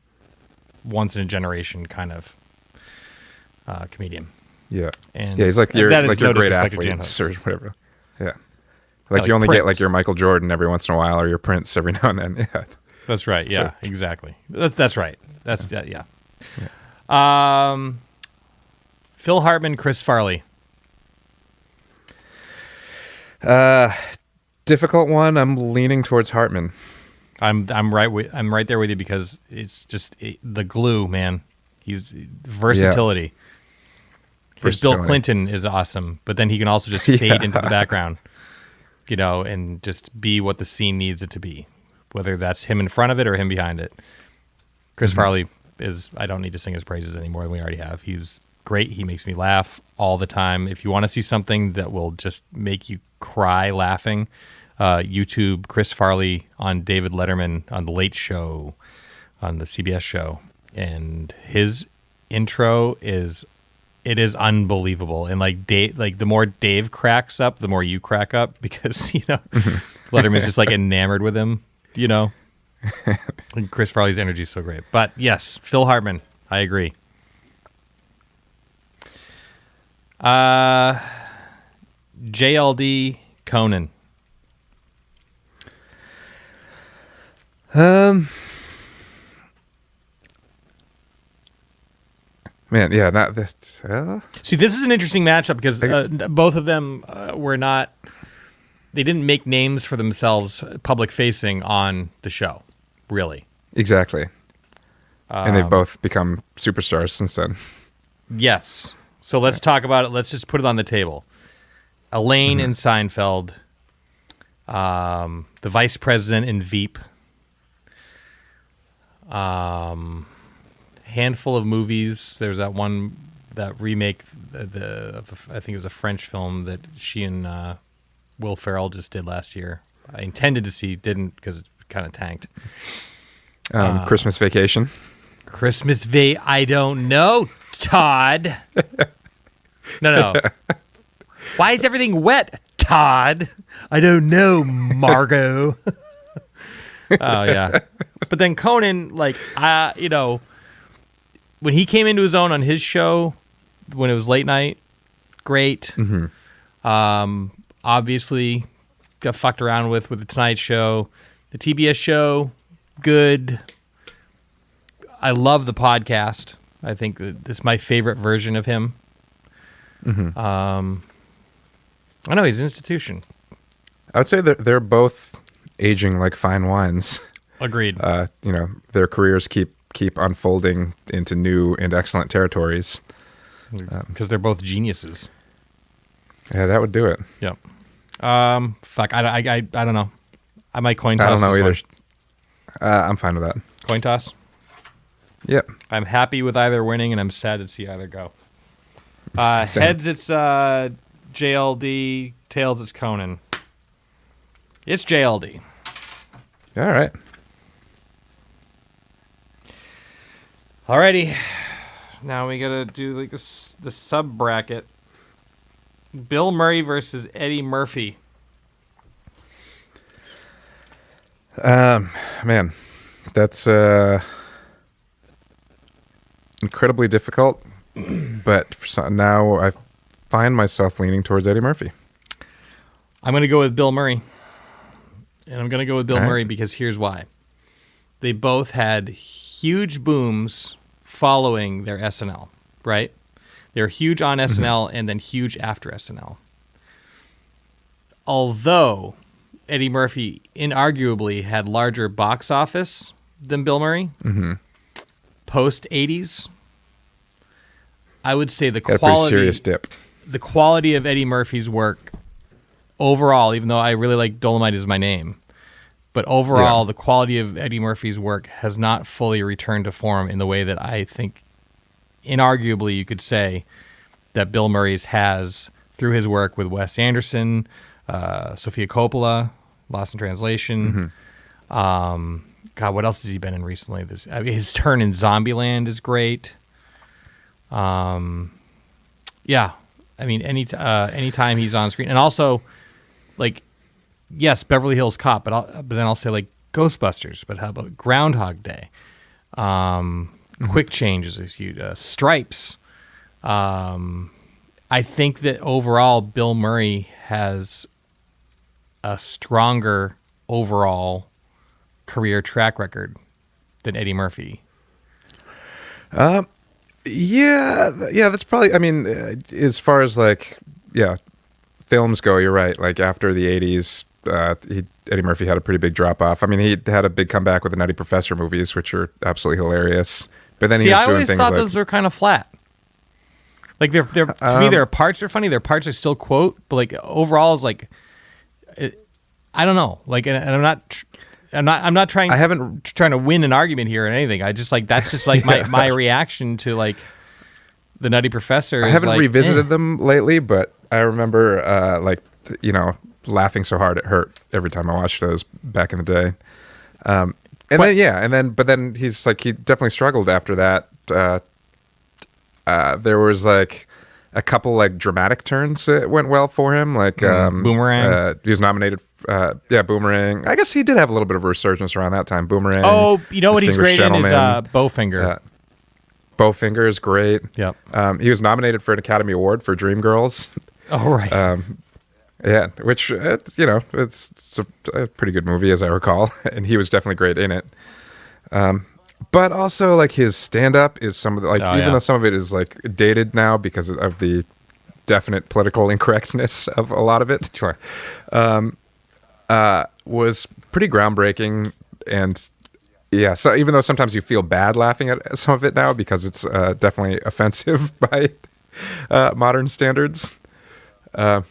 S2: once in a generation kind of comedian.
S3: Yeah.
S2: And
S3: he's like your
S2: no
S3: great
S2: disrespect to Jan
S3: athletes
S2: Hooks.
S3: or whatever. Yeah. Like
S2: like
S3: you only
S2: Prince.
S3: get like your Michael Jordan every once in a while or your Prince every now and then. Yeah.
S2: That's right. Yeah,
S3: So-
S2: exactly. That's right. That's yeah. Phil Hartman, Chris Farley.
S3: Difficult one. I'm leaning towards Hartman.
S2: I'm right there with you because it's just the glue, man. He's versatility. His Bill
S3: Versatility.
S2: Clinton is awesome, but then he can also just fade into the background, and just be what the scene needs it to be, whether that's him in front of it or him behind it. Chris Farley I don't need to sing his praises anymore than we already have. He's great. He makes me laugh all the time. If you want to see something that will just make you cry laughing, YouTube Chris Farley on David Letterman on The Late Show, on the CBS show. And his intro is unbelievable. And like the more Dave cracks up, the more you crack up because, Letterman's just like enamored with him, And Chris Farley's energy is so great. But yes, Phil Hartman, I agree. JLD Conan.
S3: Man, yeah, not this.
S2: See, this is an interesting matchup because both of them were not. They didn't make names for themselves public facing on the show, really.
S3: Exactly. And they've both become superstars since then.
S2: Yes. So let's talk about it. Let's just put it on the table. Elaine in Seinfeld, the vice president in Veep, handful of movies. There's that remake, I think it was a French film that she and Will Ferrell just did last year. I intended to see, didn't because it kind of tanked.
S3: Christmas Vacation.
S2: I don't know, Todd. No. Why is everything wet, Todd? I don't know, Margot. Oh, yeah. But then Conan, when he came into his own on his show, when it was late night, great. Obviously, got fucked around with The Tonight Show. The TBS show, good. I love the podcast. I think that this is my favorite version of him. I know he's an institution.
S3: I would say that they're both aging like fine wines.
S2: Agreed.
S3: Their careers keep unfolding into new and excellent territories.
S2: Because they're both geniuses.
S3: Yeah, that would do it.
S2: Yep. Fuck. I don't know. I might coin toss.
S3: I don't know
S2: this
S3: either.
S2: one.
S3: I'm fine with that.
S2: Coin toss.
S3: Yep.
S2: I'm happy with either winning, and I'm sad to see either go.
S3: Same.
S2: Heads, it's JLD. Tails, it's Conan. It's JLD.
S3: All right.
S2: Alrighty. Now we gotta do the sub bracket. Bill Murray versus Eddie Murphy.
S3: Man, that's incredibly difficult. But now I find myself leaning towards Eddie Murphy.
S2: I'm going to go with Bill Murray. And I'm going to go with Bill
S3: All right.
S2: Murray because here's why. They both had huge booms following their SNL, right? They were huge on SNL and then huge after SNL. Although Eddie Murphy inarguably had larger box office than Bill Murray, post 80s, I would say
S3: Got a pretty serious dip.
S2: the quality of Eddie Murphy's work overall, even though I really like Dolomite Is My Name, but overall, the quality of Eddie Murphy's work has not fully returned to form in the way that I think, inarguably, you could say that Bill Murray's has through his work with Wes Anderson, Sofia Coppola, Lost in Translation. God, what else has he been in recently? His turn in Zombieland is great. Yeah, I mean, anytime he's on screen, and also, like, yes, Beverly Hills Cop, but then I'll say like Ghostbusters. But how about Groundhog Day? Quick Change is a huge Stripes. I think that overall, Bill Murray has a stronger overall career track record than Eddie Murphy.
S3: Yeah, that's probably, I mean, as far as like, films go, you're right. Like after the 80s, Eddie Murphy had a pretty big drop off. I mean, he had a big comeback with the Nutty Professor movies, which are absolutely hilarious. But then he was doing
S2: I always
S3: things
S2: thought
S3: like,
S2: those were kind of flat. Like they're to me, their parts are funny. Their parts I still quote, but like overall is like, I don't know. Like, and I'm not trying.
S3: I haven't
S2: trying to win an argument here or anything. I just like that's just like my reaction to like the Nutty Professor.
S3: I haven't
S2: like,
S3: revisited them lately, but I remember laughing so hard it hurt every time I watched those back in the day. But then he's like, he definitely struggled after that. There was like a couple like dramatic turns that went well for him, like
S2: Boomerang.
S3: He was nominated. Boomerang. I guess he did have a little bit of a resurgence around that time. Boomerang.
S2: Oh, you know what he's great in is
S3: Gentleman.
S2: Bowfinger.
S3: Bowfinger is great.
S2: Yep.
S3: He was nominated for an Academy Award for Dreamgirls.
S2: Oh, right.
S3: Which it's a pretty good movie as I recall, and he was definitely great in it. But also, like, his stand-up is some of the, like, though some of it is like dated now because of the definite political incorrectness of a lot of it.
S2: Sure.
S3: Was pretty groundbreaking, and so even though sometimes you feel bad laughing at some of it now because it's definitely offensive by modern standards. I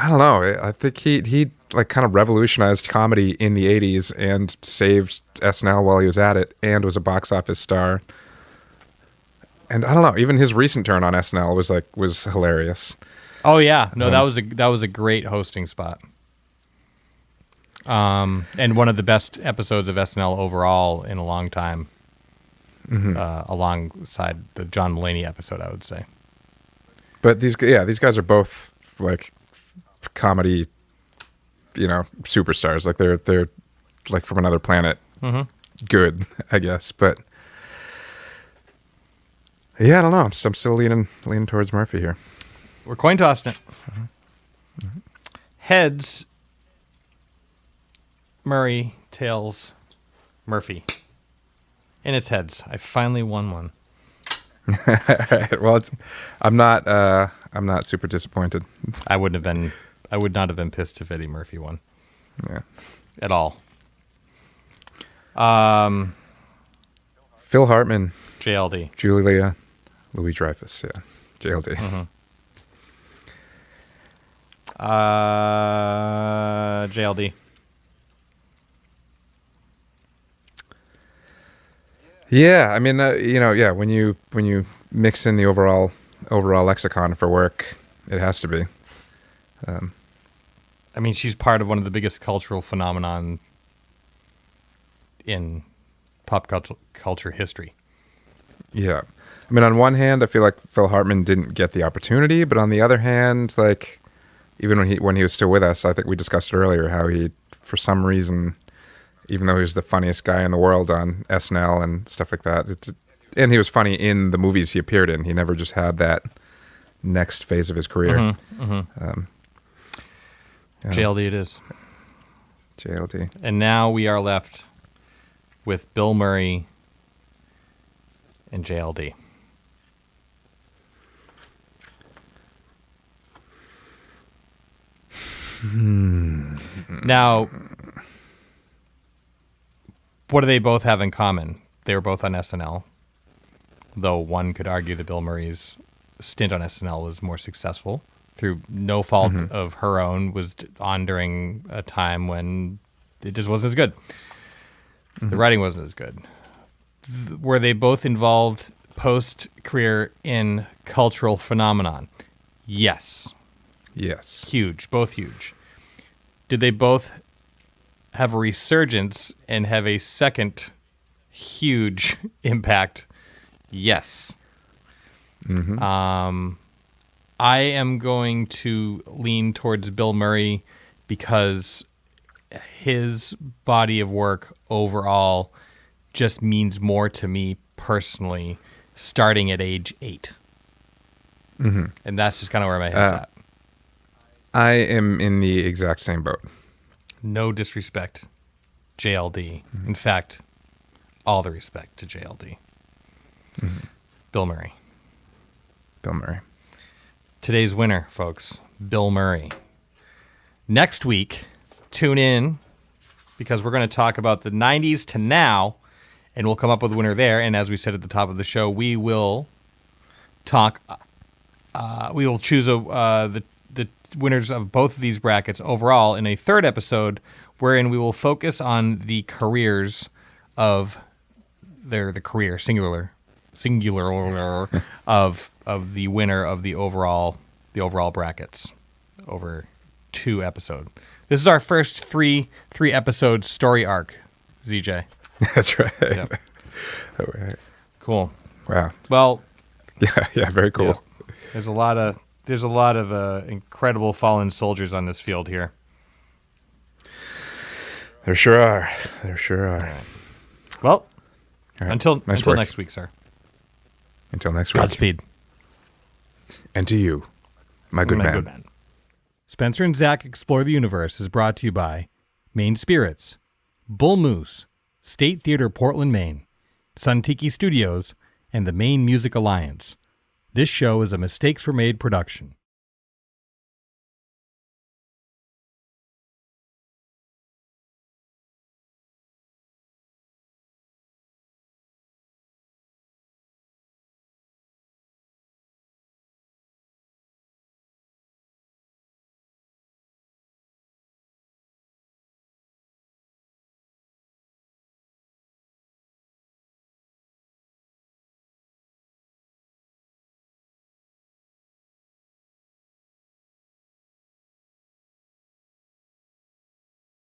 S3: don't know. I think he like kind of revolutionized comedy in the 80s and saved SNL while he was at it, and was a box office star. And I don't know, even his recent turn on SNL was hilarious.
S2: Oh yeah, no, that was a great hosting spot. And one of the best episodes of SNL overall in a long time, alongside the John Mulaney episode, I would say.
S3: But these guys are both like comedy, superstars. Like they're like from another planet. Good, I guess. But I don't know. I'm still leaning towards Murphy here.
S2: We're coin tossing it. Heads, Murray. Tails, Murphy. And it's heads. I finally won one.
S3: All right. Well, I'm not super disappointed.
S2: I would not have been pissed if Eddie Murphy won.
S3: Yeah.
S2: At all.
S3: Phil Hartman.
S2: JLD.
S3: Julia Louis-Dreyfus. Yeah. JLD.
S2: JLD.
S3: Yeah, I mean, when you mix in the overall lexicon for work, it has to be.
S2: I mean, she's part of one of the biggest cultural phenomenon in pop culture history. Yeah.
S3: I mean, on one hand, I feel like Phil Hartman didn't get the opportunity, but on the other hand, like, even when he was still with us, I think we discussed it earlier, how he, for some reason, even though he was the funniest guy in the world on SNL and stuff like that, and he was funny in the movies he appeared in, he never just had that next phase of his career.
S2: JLD it is.
S3: JLD.
S2: And now we are left with Bill Murray and JLD. Now, what do they both have in common? They were both on SNL, though one could argue that Bill Murray's stint on SNL was more successful through no fault of her own, was on during a time when it just wasn't as good. The writing wasn't as good. Were they both involved post-career in cultural phenomenon? Yes.
S3: Yes.
S2: Huge. Both huge. Did they both have a resurgence and have a second huge impact? Yes. I am going to lean towards Bill Murray because his body of work overall just means more to me personally starting at age 8. And that's just kind of where my head's at.
S3: I am in the exact same boat.
S2: No disrespect, JLD. In fact, all the respect to JLD. Bill Murray.
S3: Bill Murray.
S2: Today's winner, folks, Bill Murray. Next week, tune in because we're going to talk about the 90s to now, and we'll come up with a winner there. And as we said at the top of the show, we will talk. We will choose the winners of both of these brackets overall in a third episode, wherein we will focus on the careers of the career singular of the winner of the overall brackets over 2 episodes. This is our first three episode story arc, ZJ.
S3: That's right.
S2: Yep.
S3: All right.
S2: Cool.
S3: Wow.
S2: Well,
S3: Yeah, very cool.
S2: yeah, there's a lot of incredible fallen soldiers on this field here.
S3: There sure are. There sure are.
S2: All right. Well,
S3: All right.
S2: until
S3: Nice work.
S2: next week, sir.
S3: Until next week.
S2: Godspeed.
S3: And to you, my good man.
S2: Spencer and Zach Explore the Universe is brought to you by Maine Spirits, Bull Moose, State Theater Portland, Maine, Sun Tiki Studios, and the Maine Music Alliance. This show is a Mistakes Were Made production.